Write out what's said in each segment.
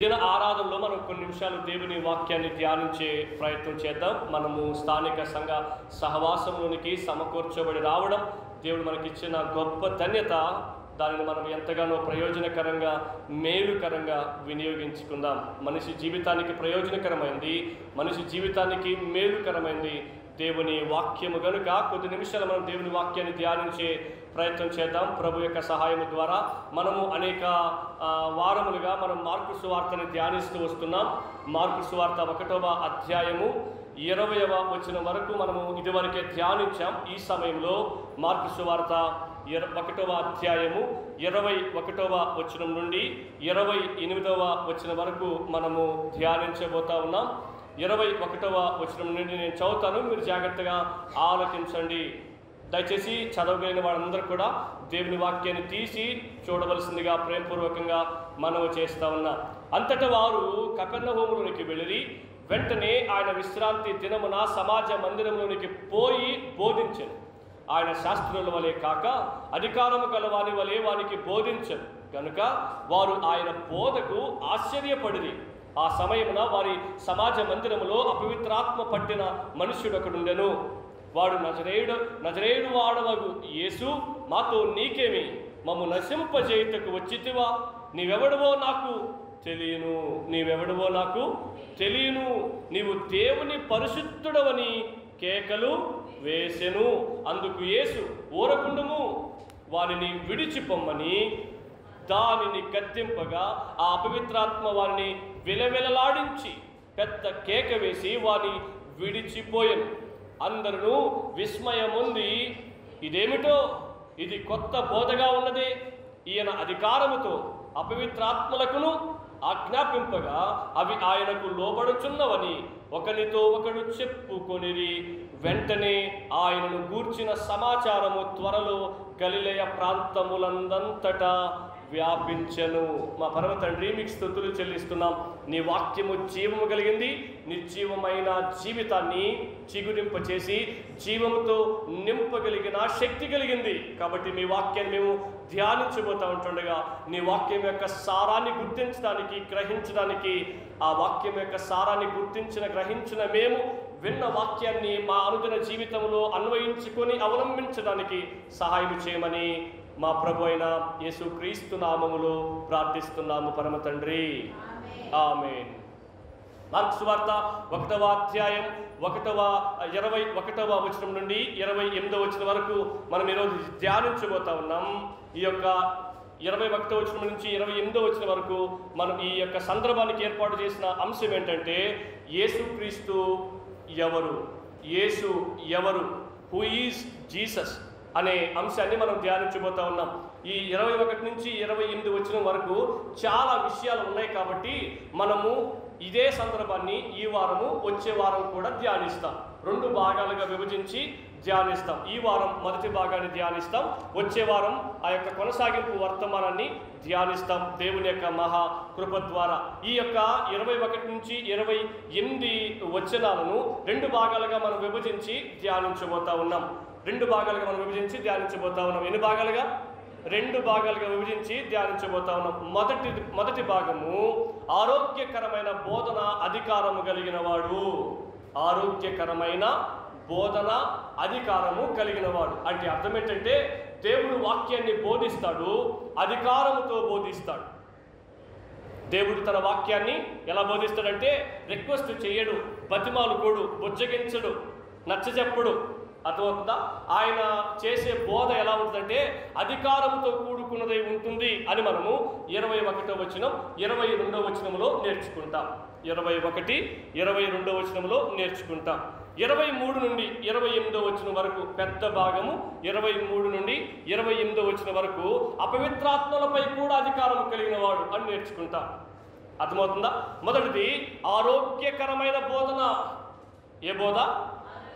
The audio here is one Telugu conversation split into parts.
దిన ఆరాధనలో మనం కొన్ని నిమిషాలు దేవుని వాక్యాన్ని ధ్యానించే ప్రయత్నం చేద్దాం. మనము స్థానిక సంఘ సహవాసంలోనికి సమకూర్చబడి రావడం దేవుడు మనకిచ్చిన గొప్ప ధన్యత. దానిని మనం ఎంతగానో ప్రయోజనకరంగా మేలుకరంగా వినియోగించుకుందాం. మనిషి జీవితానికి ప్రయోజనకరమైంది, మనిషి జీవితానికి మేలుకరమైంది దేవుని వాక్యము గనుక కొద్ది నిమిషాలు మనం దేవుని వాక్యాన్ని ధ్యానించే ప్రయత్నం చేద్దాం. ప్రభు యొక్క సహాయము ద్వారా మనము అనేక వారములుగా మనం మార్కు సువార్తని ధ్యానిస్తూ వస్తున్నాం. మార్కు సువార్త 1వ అధ్యాయము 20వ వచనం వరకు మనము ఇదివరకే ధ్యానించాం. ఈ సమయంలో మార్కు సువార్త 1వ అధ్యాయము 21వ వచనం నుండి 28వ వచనం వరకు మనము ధ్యానించబోతా ఉన్నాం. 21వ వచనం నుండి నేను చదువుతాను, మీరు జాగ్రత్తగా ఆలోచించండి. దయచేసి చదవగలిగిన వాళ్ళందరూ కూడా దేవుని వాక్యాన్ని తీసి చూడవలసిందిగా ప్రేమపూర్వకంగా మనవి చేస్తా ఉన్నా. అంతటా వారు కపెర్నహూములోనికి వెళ్ళి వెంటనే ఆయన విశ్రాంతి దినమున సమాజ మందిరంలోనికి పోయి బోధించెను. ఆయన శాస్త్రుల వలె కాక అధికారము గలవాని వలె వారికి బోధించెను కనుక వారు ఆయన బోధకు ఆశ్చర్యపడిరి. ఆ సమయమున వారి సమాజ మందిరములో అపవిత్రాత్మ పట్టిన మనుష్యుడొకడుండెను. వాడు నజరేయుడు వాడవగు యేసు, మాతో నీకేమి? మమ్ము నశింపజేయుటకు వచ్చితివా? నీవెవడవో నాకు తెలియను, నీవెవడవో నాకు తెలియను. నీవు దేవుని పరిశుద్ధుడవని కేకలు వేసెను. అందుకు యేసు, ఊరకుండుము, వారిని విడిచిపొమ్మని దానిని గద్దింపగా ఆ అపవిత్రాత్మ వారిని విలవిలలాడించి పెద్ద కేక వేసి వారిని విడిచిపోయెను. అందరూ విస్మయముంది, ఇదేమిటో, ఇది కొత్త బోధగా ఉన్నదే, ఈయన అధికారముతో అపవిత్రాత్మలకును ఆజ్ఞాపింపగా అవి ఆయనకు లోబడుచున్నవని ఒకరితో ఒకడు చెప్పుకొనిరి. వెంటనే ఆయనను గూర్చిన సమాచారము త్వరలో గలిలయ ప్రాంతములందంతటా వ్యాపించెను. మా పరమ తండ్రి, మీకు స్తుతులు చెల్లిస్తున్నాం. నీ వాక్యము జీవము కలిగింది, నిర్జీవమైన జీవితాన్ని చిగురింపచేసి జీవముతో నింపగలిగిన శక్తి కలిగింది. కాబట్టి మీ వాక్యాన్ని మేము ధ్యానించబోతూ ఉంటుండగా నీ వాక్యం యొక్క సారాన్ని గుర్తించడానికి, గ్రహించడానికి, ఆ వాక్యం యొక్క సారాన్ని గ్రహించిన మేము విన్న వాక్యాన్ని మా అనుదిన జీవితంలో అన్వయించుకొని అవలంబించడానికి సహాయం చేయమని మా ప్రభు అయిన యేసుక్రీస్తు నామములో ప్రార్థిస్తున్నాము పరమ తండ్రి, ఆమేన్. మార్కు సువార్త 1వ అధ్యాయం 21వ వచనం నుండి 28వ వచనం వరకు మనం ఈరోజు ధ్యానించబోతా ఉన్నాం. ఈ యొక్క 21వ వచనం నుంచి 28వ వచనం వరకు మనం ఈ యొక్క సందర్భానికి ఏర్పాటు చేసిన అంశం ఏంటంటే, యేసుక్రీస్తు ఎవరు, యేసు ఎవరు, హూ ఈజ్ జీసస్ అనే అంశాన్ని మనం ధ్యానించబోతా ఉన్నాం. ఈ 21 నుంచి 28 వచనం వరకు చాలా విషయాలు ఉన్నాయి. కాబట్టి మనము ఇదే సందర్భాన్ని ఈ వారము వచ్చే వారం కూడా ధ్యానిస్తాం. 2 భాగాలుగా విభజించి ధ్యానిస్తాం. ఈ వారం మొదటి భాగాన్ని ధ్యానిస్తాం, వచ్చే వారం ఆ యొక్క కొనసాగింపు వర్తమానాన్ని ధ్యానిస్తాం దేవుని యొక్క మహా కృప ద్వారా. ఈ యొక్క 21 నుంచి 28 వచనాలను 2 భాగాలుగా మనం విభజించి ధ్యానించబోతా ఉన్నాం. 2 భాగాలుగా మనం విభజించి ధ్యానించబోతా ఉన్నాం. ఎన్ని భాగాలుగా? 2 భాగాలుగా విభజించి ధ్యానించబోతా ఉన్నాం. మొదటి భాగము ఆరోగ్యకరమైన బోధన అధికారము కలిగిన వాడు. ఆరోగ్యకరమైన బోధన అధికారము కలిగిన వాడు అంటే అర్థం ఏంటంటే, దేవుడు వాక్యాన్ని బోధిస్తాడు, అధికారముతో బోధిస్తాడు. దేవుడు తన వాక్యాన్ని ఎలా బోధిస్తాడంటే, రిక్వెస్ట్ చేయడు, బతిమాలుకోడు, బుజ్జగించడు, నచ్చజెప్పడు. అర్థమవుతుందా? ఆయన చేసే బోధ ఎలా ఉంటుందంటే అధికారంతో కూడుకున్నదై ఉంటుంది అని మనము 21వ వచనం 22వ వచనంలో నేర్చుకుంటాం. 21, 22వ వచనంలో నేర్చుకుంటాం. 23 నుండి 28వ వచనం వరకు పెద్ద భాగము 23 నుండి 28వ వచనం వరకు అపవిత్రాత్మలపై కూడా అధికారం కలిగిన వాడు అని నేర్చుకుంటాం. అర్థమవుతుందా? మొదటిది ఆరోగ్యకరమైన బోధన. ఏ బోధ?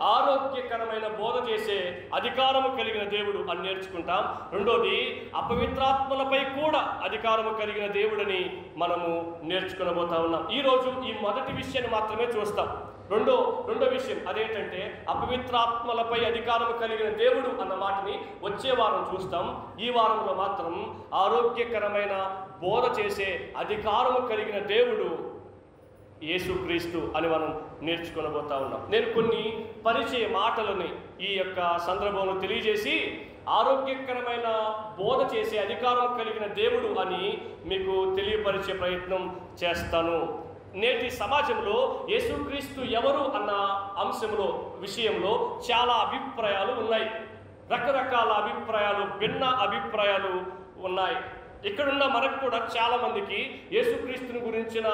ఆరోగ్యకరమైన బోధ చేసే అధికారము కలిగిన దేవుడు అని నేర్చుకుంటాం. రెండోది అపవిత్రాత్మలపై కూడా అధికారము కలిగిన దేవుడని మనము నేర్చుకునబోతా ఉన్నాం. ఈరోజు ఈ మొదటి విషయాన్ని మాత్రమే చూస్తాం. రెండో విషయం అదేంటంటే, అపవిత్రాత్మలపై అధికారం కలిగిన దేవుడు అన్న మాటని వచ్చే వారం చూస్తాం. ఈ వారంలో మాత్రం ఆరోగ్యకరమైన బోధ చేసే అధికారము కలిగిన దేవుడు యేసుక్రీస్తు అని మనం నేర్చుకొనబోతా ఉన్నాం. నేను కొన్ని పరిచయ మాటలని ఈ యొక్క సందర్భంలో తెలియజేసి ఆరోగ్యకరమైన బోధ చేసే అధికారం కలిగిన దేవుడు అని మీకు తెలియపరిచే ప్రయత్నం చేస్తాను. నేటి సమాజంలో యేసుక్రీస్తు ఎవరు అన్న అంశంలో విషయంలో చాలా అభిప్రాయాలు ఉన్నాయి. రకరకాల అభిప్రాయాలు, భిన్న అభిప్రాయాలు ఉన్నాయి. ఇక్కడున్న మనకు కూడా చాలామందికి యేసుక్రీస్తుని గురించిన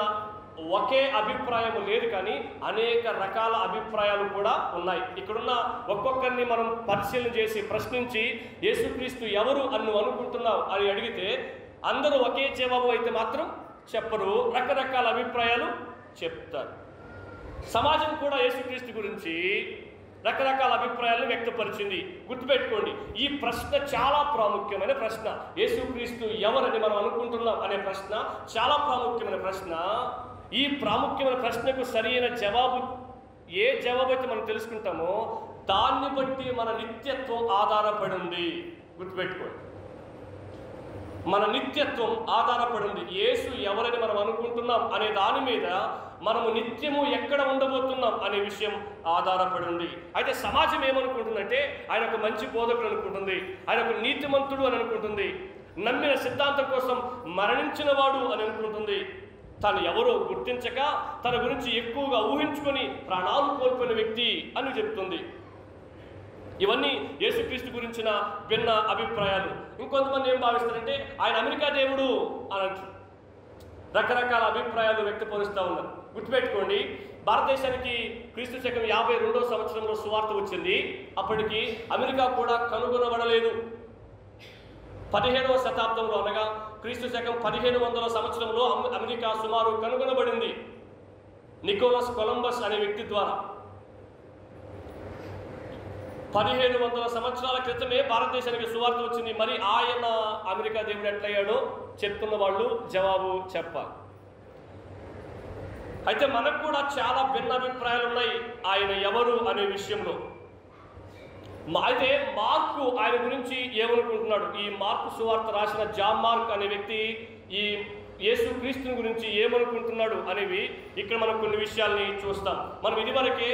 ఒకే అభిప్రాయం లేదు, కానీ అనేక రకాల అభిప్రాయాలు కూడా ఉన్నాయి. ఇక్కడున్న ఒక్కొక్కరిని మనం పరిశీలన చేసి ప్రశ్నించి యేసుక్రీస్తు ఎవరు అని అనుకుంటున్నావు అని అడిగితే అందరూ ఒకే జవాబు అయితే మాత్రం చెప్పరు, రకరకాల అభిప్రాయాలు చెప్తారు. సమాజం కూడా యేసుక్రీస్తు గురించి రకరకాల అభిప్రాయాలను వ్యక్తపరిచింది. గుర్తుపెట్టుకోండి, ఈ ప్రశ్న చాలా ప్రాముఖ్యమైన ప్రశ్న. యేసుక్రీస్తు ఎవరని మనం అనుకుంటున్నాం అనే ప్రశ్న చాలా ప్రాముఖ్యమైన ప్రశ్న. ఈ ప్రాముఖ్యమైన ప్రశ్నకు సరైన జవాబు, ఏ జవాబు అయితే మనం తెలుసుకుంటామో దాన్ని బట్టి మన నిత్యత్వం ఆధారపడి ఉంది. గుర్తుపెట్టుకోండి, మన నిత్యత్వం ఆధారపడి ఉంది. యేసు ఎవరని మనం అనుకుంటున్నాం అనే దాని మీద మనము నిత్యము ఎక్కడ ఉండబోతున్నాం అనే విషయం ఆధారపడి ఉంది. అయితే సమాజం ఏమనుకుంటుందంటే ఆయన ఒక మంచి బోధకుడు అనుకుంటుంది, ఆయన ఒక నీతిమంతుడు అని అనుకుంటుంది, నమ్మిన సిద్ధాంతం కోసం మరణించిన వాడు అని అనుకుంటుంది. తను ఎవరో గుర్తించక తన గురించి ఎక్కువగా ఊహించుకొని ప్రాణాలు కోల్పోయిన వ్యక్తి అని చెప్తుంది. ఇవన్నీ యేసుక్రీస్తు గురించిన భిన్న అభిప్రాయాలు. ఇంకొంతమంది ఏం భావిస్తారంటే ఆయన అమెరికా దేవుడు అని అంటారు. రకరకాల అభిప్రాయాలు వ్యక్తపరుస్తూ ఉన్నారు. గుర్తుపెట్టుకోండి, భారతదేశానికి క్రీస్తు శకం 52వ సంవత్సరంలో సువార్త వచ్చింది. అప్పటికి అమెరికా కూడా కనుగొనబడలేదు. 15వ శతాబ్దంలో అనగా క్రీస్తు శకం 1500 సంవత్సరంలో అమెరికా సుమారు కనుగొనబడింది నికోలస్ కొలంబస్ అనే వ్యక్తి ద్వారా. 1500 సంవత్సరాల క్రితమే భారతదేశానికి సువార్త వచ్చింది. మరి ఆయన అమెరికా దేవుడు ఎట్లయ్యాడో చెప్తున్న వాళ్ళు జవాబు చెప్పాలి. అయితే మనకు కూడా చాలా భిన్న అభిప్రాయాలు ఉన్నాయి ఆయన ఎవరు అనే విషయంలో. అయితే మార్కు ఆయన గురించి ఏమనుకుంటున్నాడు, ఈ మార్కు సువార్త రాసిన జాన్ మార్క్ అనే వ్యక్తి ఈ యేసుక్రీస్తుని గురించి ఏమనుకుంటున్నాడు అనేవి ఇక్కడ మనం కొన్ని విషయాల్ని చూస్తాం. మనం ఇదివరకే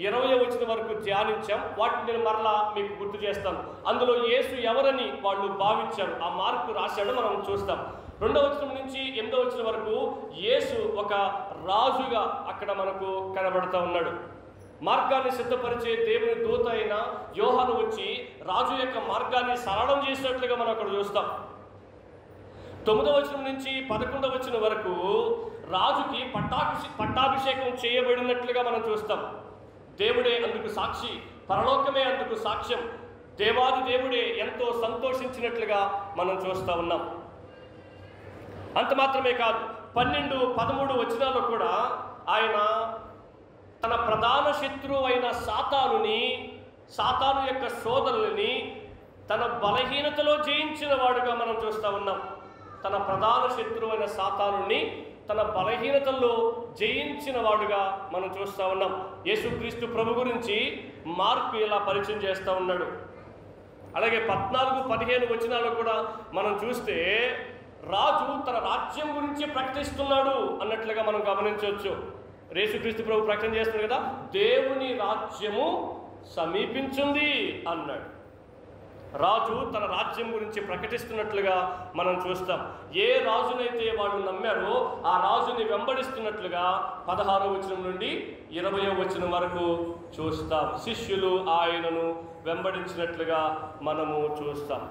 20వ వచనం వరకు ధ్యానించాం. వాటిని నేను మరలా మీకు గుర్తు చేస్తాను. అందులో యేసు ఎవరని వాళ్ళు భావించారు, ఆ మార్కు రాశాడు, మనం చూస్తాం. 2వ వచనం నుంచి 8వ వచనం వరకు యేసు ఒక రాజుగా అక్కడ మనకు కనబడుతూ ఉన్నాడు. మార్గాన్ని సిద్ధపరిచే దేవుని దూత అయిన యోహాను వచ్చి రాజు యొక్క మార్గాన్ని సరళం చేసినట్లుగా మనం అక్కడ చూస్తాం. 9వ వచనం నుంచి 11వ వచనం వరకు రాజుకి పట్టాభిషేకం చేయబడినట్లుగా మనం చూస్తాం. దేవుడే అందుకు సాక్షి, పరలోకమే అందుకు సాక్ష్యం, దేవాది దేవుడే ఎంతో సంతోషించినట్లుగా మనం చూస్తూ ఉన్నాం. అంత మాత్రమే కాదు, 12, 13 వచనాల్లో కూడా ఆయన తన ప్రధాన శత్రువు అయిన సాతాను యొక్క సోదరులని తన బలహీనతలో జయించిన వాడుగా మనం చూస్తూ ఉన్నాం. తన ప్రధాన శత్రువు అయిన సాతానుని తన బలహీనతల్లో జయించిన వాడుగా మనం చూస్తూ ఉన్నాం. యేసుక్రీస్తు ప్రభు గురించి మార్కు ఇలా పరిచయం చేస్తూ ఉన్నాడు. అలాగే 14, 15 వచనాల్లో కూడా మనం చూస్తే రాజు తన రాజ్యం గురించి ప్రకటిస్తున్నాడు అన్నట్లుగా మనం గమనించవచ్చు. యేసుక్రీస్తు ప్రభు ప్రకటన చేస్తున్నాడు కదా, దేవుని రాజ్యము సమీపించింది అన్నాడు. రాజు తన రాజ్యం గురించి ప్రకటిస్తున్నట్లుగా మనం చూస్తాం. ఏ రాజునైతే వాళ్ళు నమ్మారో ఆ రాజుని వెంబడిస్తున్నట్లుగా 16వ వచనం నుండి 20వ వచనం వరకు చూస్తాం. శిష్యులు ఆయనను వెంబడించినట్లుగా మనము చూస్తాం.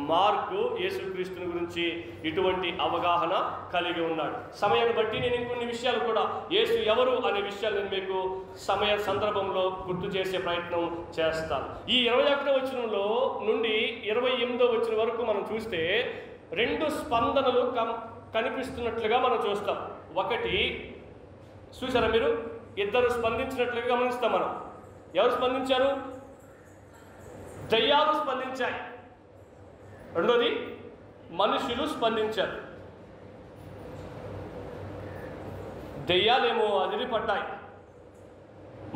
మార్కు యేసుక్రీస్తుని గురించి ఇటువంటి అవగాహన కలిగి ఉన్నాడు. సమయాన్ని బట్టి నేను ఇంకొన్ని విషయాలు కూడా యేసు ఎవరు అనే విషయాలు నేను మీకు సమయ సందర్భంలో గుర్తు చేసే ప్రయత్నం చేస్తాను. ఈ 21వ వచనంలో నుండి 28వ వచనం వరకు మనం చూస్తే 2 స్పందనలు కనిపిస్తున్నట్లుగా మనం చూస్తాం. ఒకటి చూసారా మీరు, ఇద్దరు స్పందించినట్లుగా గమనిస్తాం మనం. ఎవరు స్పందించారు? దయ్యాలు స్పందించాయి. రెండోది మనుషులు స్పందించారు. దెయ్యాలేమో అదిరిపడ్డాయి,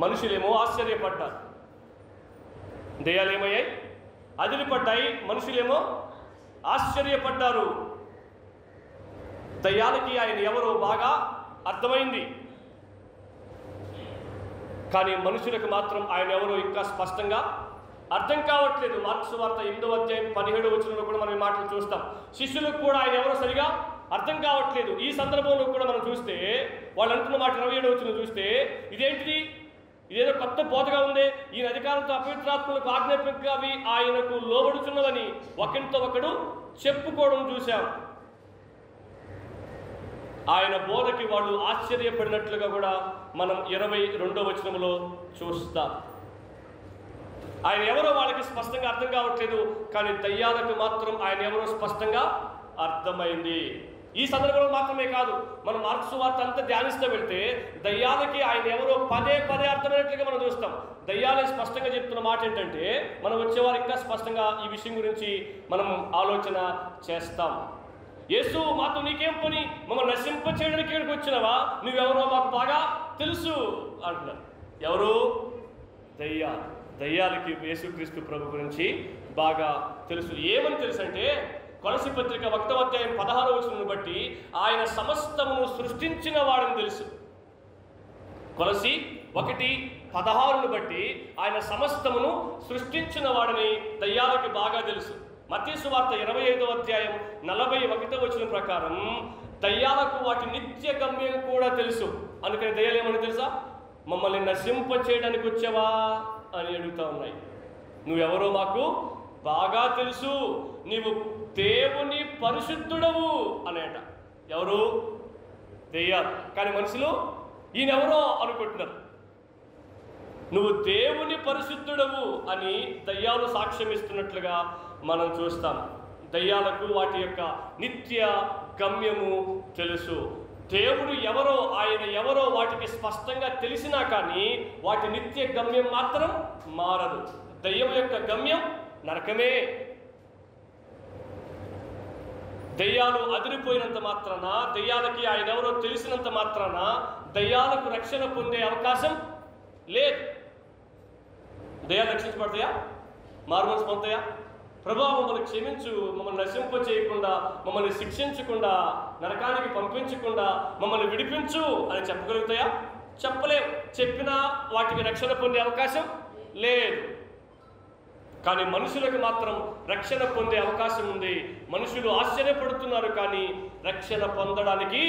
మనుషులేమో ఆశ్చర్యపడ్డారు. దెయ్యాలేమయ్యాయి? అదిరిపడ్డాయి. మనుషులేమో ఆశ్చర్యపడ్డారు. దయ్యాలకి ఆయన ఎవరో బాగా అర్థమైంది, కానీ మనుషులకు మాత్రం ఆయన ఎవరో ఇంకా స్పష్టంగా అర్థం కావట్లేదు. మార్కు సువార్త 8వ అధ్యాయం 17వ వచనంలో కూడా మనం ఈ మాటలు చూస్తాం. శిష్యులకు కూడా ఆయన ఎవరో సరిగా అర్థం కావట్లేదు. ఈ సందర్భంలో కూడా మనం చూస్తే వాళ్ళు అంటున్న మాట 27వ వచనం చూస్తే, ఇదేంటిది, ఇదేదో కొత్త బోధగా ఉంది, ఈయన అధికారంతో అపవిత్రాత్మలకు ఆజ్ఞాపించగా అవి ఆయనకు లోబడుచున్నవని ఒకరితో ఒకడు చెప్పుకోవడం చూశాం. ఆయన బోధకి వాళ్ళు ఆశ్చర్యపడినట్లుగా కూడా మనం 22వ వచనంలో చూస్తాం. ఆయన ఎవరో వాళ్ళకి స్పష్టంగా అర్థం కావట్లేదు, కానీ దయ్యాలకు మాత్రం ఆయన ఎవరో స్పష్టంగా అర్థమైంది. ఈ సందర్భంలో మాత్రమే కాదు, మనం మార్కు సువార్త అంతా ధ్యానిస్తూ వెళ్తే దయ్యాలకి ఆయన ఎవరో పదే పదే అర్థమైనట్లుగా మనం చూస్తాం. దయ్యాలే స్పష్టంగా చెప్తున్న మాట ఏంటంటే, మనం వచ్చేవారు ఇంకా స్పష్టంగా ఈ విషయం గురించి మనం ఆలోచన చేస్తాం. యేసు, మాతో నీకేం పని, మమ్మల్ని నశింప చేయడానికి ఇక్కడికి వచ్చినవా, నువ్వెవరో మాకు బాగా తెలుసు అంటున్నారు. ఎవరు? దయ్యాలకి యేసుక్రీస్తు ప్రభు గురించి బాగా తెలుసు. ఏమని తెలుసు అంటే, కొలసి పత్రిక 1వ అధ్యాయం 16వ వచనం బట్టి ఆయన సమస్తమును సృష్టించిన వాడని తెలుసు. కొలసి 1:16 బట్టి ఆయన సమస్తమును సృష్టించిన వాడని దయ్యాలకి బాగా తెలుసు. మత్తయి సువార్త 25వ అధ్యాయం 41వ వచనం ప్రకారం దయ్యాలకు వాటి నిత్య గమ్యం కూడా తెలుసు. అందుకని దయ్యాలు ఏమని తెలుసా, మమ్మల్ని నశింప చేయడానికి వచ్చావా అని అడుగుతా ఉన్నాయి. నువ్వెవరో మాకు బాగా తెలుసు, నీవు దేవుని పరిశుద్ధుడవు అనేట. ఎవరు? దయ్యాలు. కానీ మనుషులు ఈయనెవరో అనుకుంటున్నారు. నువ్వు దేవుని పరిశుద్ధుడవు అని దయ్యాలు సాక్ష్యం ఇస్తున్నట్లుగా మనం చూస్తాం. దయ్యాలకు వాటి యొక్క నిత్య గమ్యము తెలుసు. దేవుడు ఎవరో, ఆయన ఎవరో వాటికి స్పష్టంగా తెలిసినా కానీ వాటి నిత్య గమ్యం మాత్రం మారదు. దయ్యం యొక్క గమ్యం నరకమే. దయ్యాలు అదిరిపోయినంత మాత్రాన, దయ్యాలకి ఆయన ఎవరో తెలిసినంత మాత్రాన దయ్యాలకు రక్షణ పొందే అవకాశం లేదు. దయ్యాలు రక్షించబడతాయా? మారుమనసు పొందుతాయా? ప్రభువా మమ్మల్ని క్షమించు, మమ్మల్ని నశింప చేయకుండా, మమ్మల్ని శిక్షించకుండా, నరకానికి పంపించకుండా మమ్మల్ని విడిపించు అని చెప్పగలుగుతాయా? చెప్పలేవు. చెప్పినా వాటికి రక్షణ పొందే అవకాశం లేదు. కానీ మనుషులకు మాత్రం రక్షణ పొందే అవకాశం ఉంది. మనుషులు ఆశ్చర్యపడుతున్నారు, కానీ రక్షణ పొందడానికి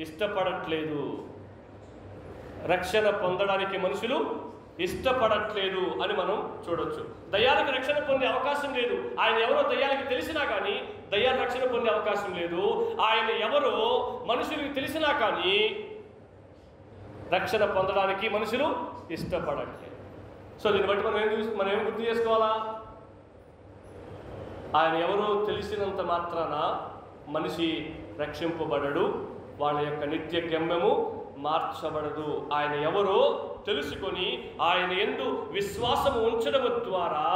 ఇష్టపడట్లేదు. రక్షణ పొందడానికి మనుషులు ఇష్టపడట్లేదు అని మనం చూడొచ్చు. దయ్యాలకు రక్షణ పొందే అవకాశం లేదు. ఆయన ఎవరో దయ్యాలకి తెలిసినా కానీ దయ్యాలు రక్షణ పొందే అవకాశం లేదు. ఆయన ఎవరో మనుషులకు తెలిసినా కానీ రక్షణ పొందడానికి మనుషులు ఇష్టపడట్లేదు. సో దీన్ని బట్టి మనం ఏం గుర్తు చేసుకోవాలా? ఆయన ఎవరో తెలిసినంత మాత్రాన మనిషి రక్షింపబడడు, వాళ్ళ యొక్క నిత్య గమ్యము మార్చబడదు. ఆయన ఎవరో తెలుసుకొని ఆయన యందు విశ్వాసము ఉంచడం ద్వారా,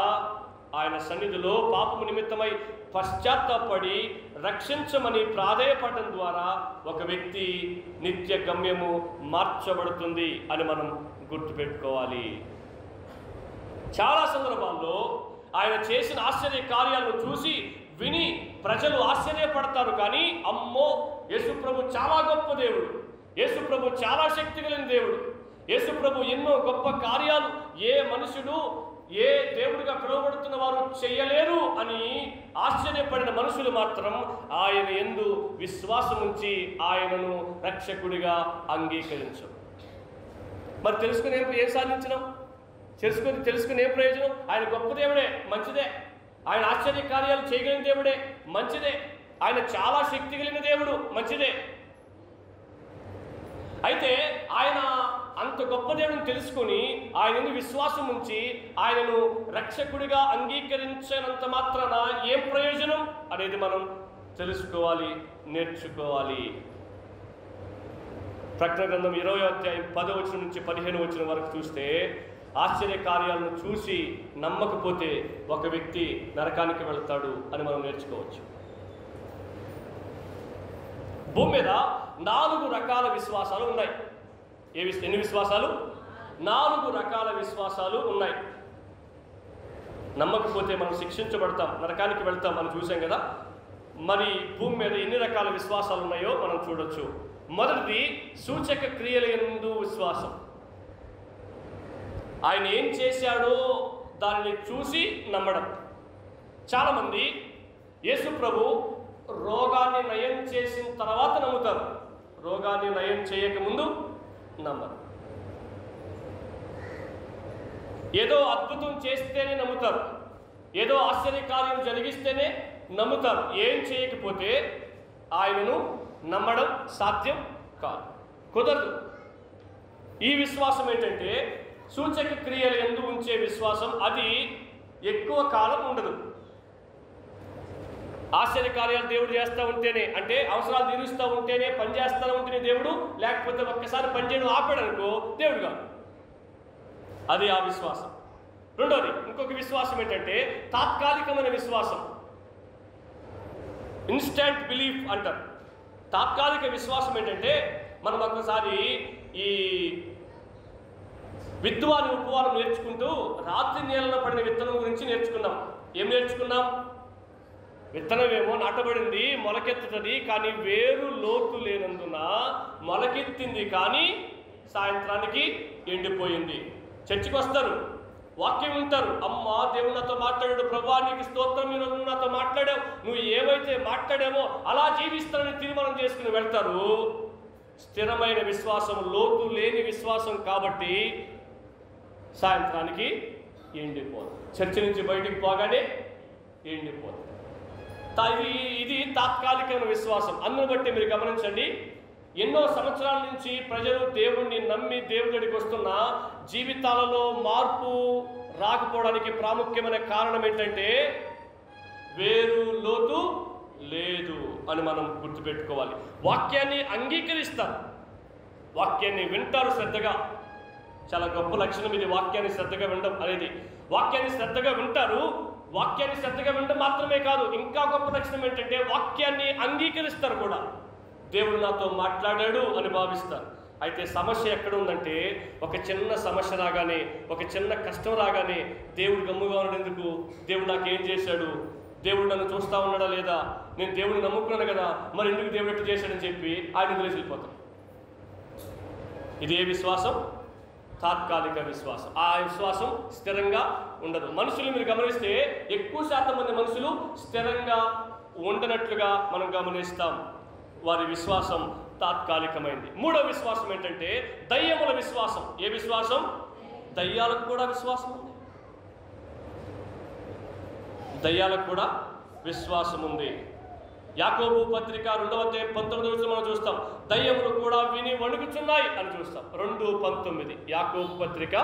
ఆయన సన్నిధిలో పాపము నిమిత్తమై పశ్చాత్తాపడి రక్షించమని ప్రాధేయపడడం ద్వారా ఒక వ్యక్తి నిత్య గమ్యము మార్చబడుతుంది అని మనం గుర్తుపెట్టుకోవాలి. చాలా సందర్భాల్లో ఆయన చేసిన ఆశ్చర్య కార్యాలను చూసి విని ప్రజలు ఆశ్చర్యపడతారు, కానీ అమ్మో, యేసుప్రభు చాలా గొప్ప దేవుడు, యేసుప్రభు చాలా శక్తి కలిగిన దేవుడు, యేసుప్రభు ఎన్నో గొప్ప కార్యాలు ఏ మనుషుడు, ఏ దేవుడిగా పిలువబడుతున్న వారు చేయలేరు అని ఆశ్చర్యపడిన మనుషులు మాత్రం ఆయన యందు విశ్వాసం ఉంచి ఆయనను రక్షకుడిగా అంగీకరించరు. మరి తెలుసుకుని ఏం సాధించడం? తెలుసుకుని ఏం ప్రయోజనం? ఆయన గొప్ప దేవుడే, మంచిదే. ఆయన ఆశ్చర్య కార్యాలు చేయగలిగిన దేవుడే, మంచిదే. ఆయన చాలా శక్తి కలిగిన దేవుడు, మంచిదే. అయితే ఆయన అంత గొప్ప దేవుడిని తెలుసుకొని ఆయన విశ్వాసం ఉంచి ఆయనను రక్షకుడిగా అంగీకరించినంత మాత్రాన ఏం ప్రయోజనం అనేది మనం తెలుసుకోవాలి, నేర్చుకోవాలి. ప్రకటన గ్రంథం 20వ అధ్యాయం 10వ వచనం నుంచి 15వ వచనం వరకు చూస్తే, ఆశ్చర్య కార్యాలను చూసి నమ్మకపోతే ఒక వ్యక్తి నరకానికి వెళ్తాడు అని మనం నేర్చుకోవచ్చు. భూమి మీద 4 రకాల విశ్వాసాలు ఉన్నాయి. ఎన్ని విశ్వాసాలు? 4 రకాల విశ్వాసాలు ఉన్నాయి. నమ్మకపోతే మనం శిక్షించబడతాం, నరకానికి వెళ్తాం అని చూసాం కదా. మరి భూమి మీద ఎన్ని రకాల విశ్వాసాలు ఉన్నాయో మనం చూడొచ్చు. మొదటిది సూచక క్రియల యందు విశ్వాసం. ఆయన ఏం చేశాడో దానిని చూసి నమ్మడం. చాలామంది యేసు ప్రభు రోగాన్ని నయం చేసిన తర్వాత నమ్ముతారు, రోగాన్ని నయం చేయకముందు నమ్మరు. ఏదో అద్భుతం చేస్తేనే నమ్ముతారు, ఏదో ఆశ్చర్యకార్యం జరిగిస్తేనే నమ్ముతారు. ఏం చేయకపోతే ఆయనను నమ్మడం సాధ్యం కాదు, కుదరదు. ఈ విశ్వాసం ఏంటంటే సూచక క్రియల యందు ఉంచే విశ్వాసం. అది ఎక్కువ కాలం ఉండదు. ఆశ్చర్యకార్యాలు దేవుడు చేస్తూ ఉంటేనే, అంటే అవసరాలు తీరుస్తూ ఉంటేనే, పని చేస్తూ ఉంటేనే దేవుడు, లేకపోతే ఒక్కసారి పని చేయడం ఆపాడనుకో దేవుడు కాదు. అది ఆ విశ్వాసం. రెండోది ఇంకొక విశ్వాసం ఏంటంటే తాత్కాలికమైన విశ్వాసం, ఇన్స్టెంట్ బిలీఫ్ అంటారు. తాత్కాలిక విశ్వాసం ఏంటంటే మనం ఒక్కసారి ఈ విత్తువాని ఉపవారం నేర్చుకుంటూ రాత్రి నీళ్ళలో పడిన విత్తనం గురించి నేర్చుకున్నాం. ఏం నేర్చుకున్నాం? విత్తనం ఏమో నాటబడింది, మొలకెత్తుతుంది, కానీ వేరు లోతు లేనందున మొలకెత్తింది, కానీ సాయంత్రానికి ఎండిపోయింది. చర్చికి వస్తారు, వాక్యం వింటారు, అమ్మ దేవుడు నాతో మాట్లాడాడు, ప్రభా నీకు స్తోత్రం, ఈరోజు నువ్వు నాతో మాట్లాడావు, నువ్వు ఏవైతే మాట్లాడావో అలా జీవిస్తానని తీర్మానం చేసుకుని వెళ్తారు. స్థిరమైన విశ్వాసం, లోతు లేని విశ్వాసం కాబట్టి సాయంత్రానికి ఎండిపోదు. చర్చి నుంచి బయటికి పోగానే ఎండిపోదు. ఇది తాత్కాలికమైన విశ్వాసం. అందును బట్టి మీరు గమనించండి, ఎన్నో సంవత్సరాల నుంచి ప్రజలు దేవుణ్ణి నమ్మి దేవుడి దగ్గరికి వస్తున్న జీవితాలలో మార్పు రాకపోవడానికి ప్రాముఖ్యమైన కారణం ఏంటంటే వేరు లోతు లేదు అని మనం గుర్తుపెట్టుకోవాలి. వాక్యాన్ని అంగీకరిస్తారు, వాక్యాన్ని వింటారు శ్రద్ధగా. చాలా గొప్ప లక్షణం ఇది, వాక్యాన్ని శ్రద్ధగా వినడం అనేది. వాక్యాన్ని శ్రద్ధగా వింటారు. వాక్యాన్ని శ్రద్ధగా వినడం మాత్రమే కాదు, ఇంకా గొప్ప లక్షణం ఏంటంటే వాక్యాన్ని అంగీకరిస్తారు కూడా. దేవుడు నాతో మాట్లాడాడు అని భావిస్తారు. అయితే సమస్య ఎక్కడ ఉందంటే, ఒక చిన్న సమస్య రాగానే, ఒక చిన్న కష్టం రాగానే దేవుడు గమ్ముగా ఉన్నందుకు, దేవుడు నాకేం చేశాడు, దేవుడు నన్ను చూస్తూ ఉన్నాడా లేదా, నేను దేవుడిని నమ్ముకున్నాను కదా, మరి ఎందుకు దేవుడు ఎట్టు చేశాడని చెప్పి ఆయన వదిలేసి వెళ్ళిపోతాం. ఇదే విశ్వాసం తాత్కాలిక విశ్వాసం. ఆ విశ్వాసం స్థిరంగా ఉండదు. మనుషులు మీరు గమనిస్తే ఎక్కువ శాతం మంది మనుషులు స్థిరంగా ఉండనట్లుగా మనం గమనిస్తాం. వారి విశ్వాసం తాత్కాలికమైంది. మూడో విశ్వాసం ఏంటంటే దయ్యముల విశ్వాసం. ఏ విశ్వాసం? దయ్యాలకు కూడా విశ్వాసం ఉంది. దయ్యాలకు కూడా విశ్వాసం ఉంది. యాకోబు పత్రిక 2వ అధ్యాయం 19 మనం చూస్తాం, దయ్యములు కూడా విని వణుకుచున్నాయి అని చూస్తాం. 2:19 యాకోబు పత్రిక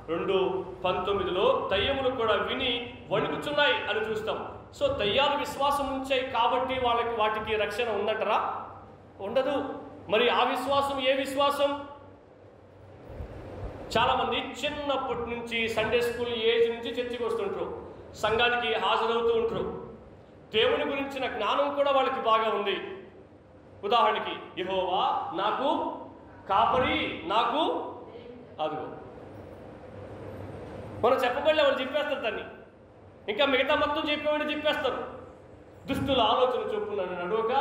2:19లో దయ్యములు కూడా విని వణుకుచున్నాయి అని చూస్తాం. సో దయ్యాలు విశ్వాసం ఉంచాయి కాబట్టి వాటికి రక్షణ ఉందంటారా? ఉండదు. మరి ఆ విశ్వాసం ఏ విశ్వాసం? చాలామంది చిన్నప్పటి నుంచి సండే స్కూల్ ఏజ్ నుంచి చర్చికి వస్తుంటారు, సంఘానికి హాజరవుతూ ఉంటారు. దేవుని గురించిన జ్ఞానం కూడా వాళ్ళకి బాగా ఉంది. ఉదాహరణకి యెహోవా నాకు కాపరి, నాకు అదుగో మనం చెప్పబడిన వాళ్ళు చెప్పేస్తారు దాన్ని. ఇంకా మిగతా మొత్తం చెప్పేవాడిని చెప్పేస్తారు. దుష్టుల ఆలోచన చొప్పున నడవక,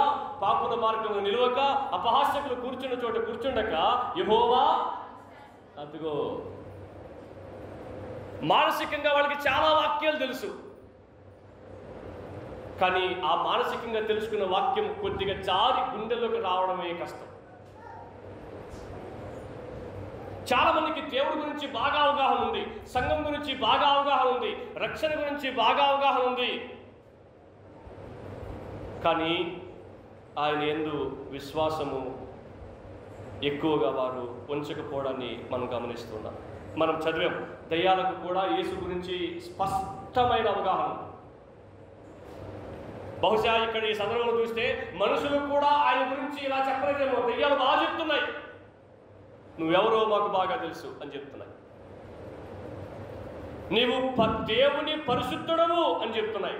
పాపుల మార్గంలో నిలవక, అపహాస్యకులు కూర్చున్న చోట కూర్చుండక యెహోవా అదుగో. మానసికంగా వాళ్ళకి చాలా వాక్యాలు తెలుసు, కానీ ఆ మానసికంగా తెలుసుకున్న వాక్యం కొద్దిగా జారి గుండెల్లోకి రావడమే కష్టం. చాలా మందికి దేవుడి గురించి బాగా అవగాహన ఉంది, సంఘం గురించి బాగా అవగాహన ఉంది, రక్షణ గురించి బాగా అవగాహన ఉంది, కానీ ఆయన యందు విశ్వాసము ఎక్కువగా వారు ఉంచకపోవడాన్ని మనం గమనిస్తున్నాం. మనం చదివాం, దయ్యాలకు కూడా యేసు గురించి స్పష్టమైన అవగాహన. బహుశా ఇక్కడ ఈ సందర్భంలో చూస్తే మనుషులు కూడా ఆయన గురించి ఇలా చెప్పలేదేమో, దయ్యాలు బాగా చెప్తున్నాయి, నువ్వెవరో మాకు బాగా తెలుసు అని చెప్తున్నాయి, నీవు దేవుని పరిశుద్ధుడవు అని చెప్తున్నాయి.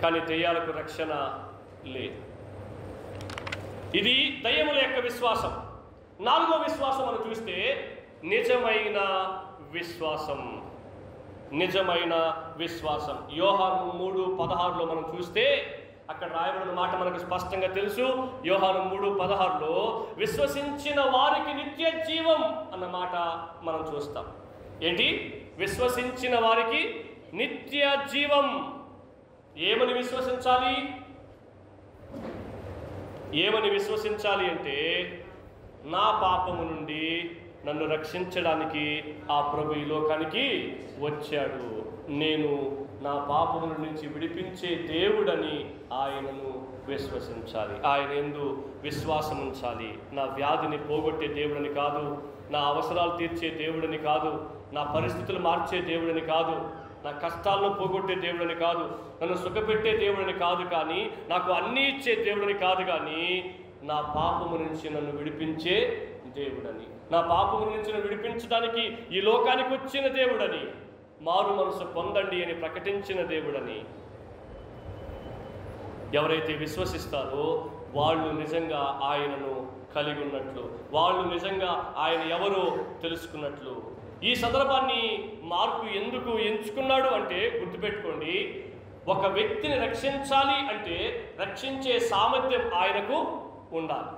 కానీ దయ్యాలకు రక్షణ లేదు. ఇది దయ్యముల యొక్క విశ్వాసం. 4వ విశ్వాసం మనం చూస్తే నిజమైన విశ్వాసం. నిజమైన విశ్వాసం. యోహాను 3:16 మనం చూస్తే అక్కడ రాయబడిన మాట మనకు స్పష్టంగా తెలుసు. యోహాను 3:16 విశ్వసించిన వారికి నిత్య జీవం అన్న మాట మనం చూస్తాం. ఏంటి? విశ్వసించిన వారికి నిత్య జీవం. ఏమని విశ్వసించాలి? ఏమని విశ్వసించాలి అంటే, నా పాపము నుండి నన్ను రక్షించడానికి ఆ ప్రభు ఈ లోకానికి వచ్చాడు, నేను నా పాపముల నుంచి విడిపించే దేవుడని ఆయనను విశ్వసించాలి. ఆయన యందు విశ్వాసం ఉంచాలి. నా వ్యాధిని పోగొట్టే దేవుడని కాదు, నా అవసరాలు తీర్చే దేవుడని కాదు, నా పరిస్థితులు మార్చే దేవుడని కాదు, నా కష్టాలను పోగొట్టే దేవుడని కాదు, నన్ను సుఖపెట్టే దేవుడని కాదు, కానీ నాకు అన్నీ ఇచ్చే దేవుడని కాదు, కానీ నా పాపము నుంచి నన్ను విడిపించే దేవుడని, నా పాపము నుంచి నన్ను విడిపించడానికి ఈ లోకానికి వచ్చిన దేవుడని, మారు మనసు పొందండి అని ప్రకటించిన దేవుడని ఎవరైతే విశ్వసిస్తారో వాళ్ళు నిజంగా ఆయనను కలిగి ఉన్నట్లు, వాళ్ళు నిజంగా ఆయన ఎవరో తెలుసుకున్నట్లు. ఈ సందర్భాన్ని మార్కు ఎందుకు ఎంచుకున్నాడు అంటే, గుర్తుపెట్టుకోండి, ఒక వ్యక్తిని రక్షించాలి అంటే రక్షించే సామర్థ్యం ఆయనకు ఉండాలి.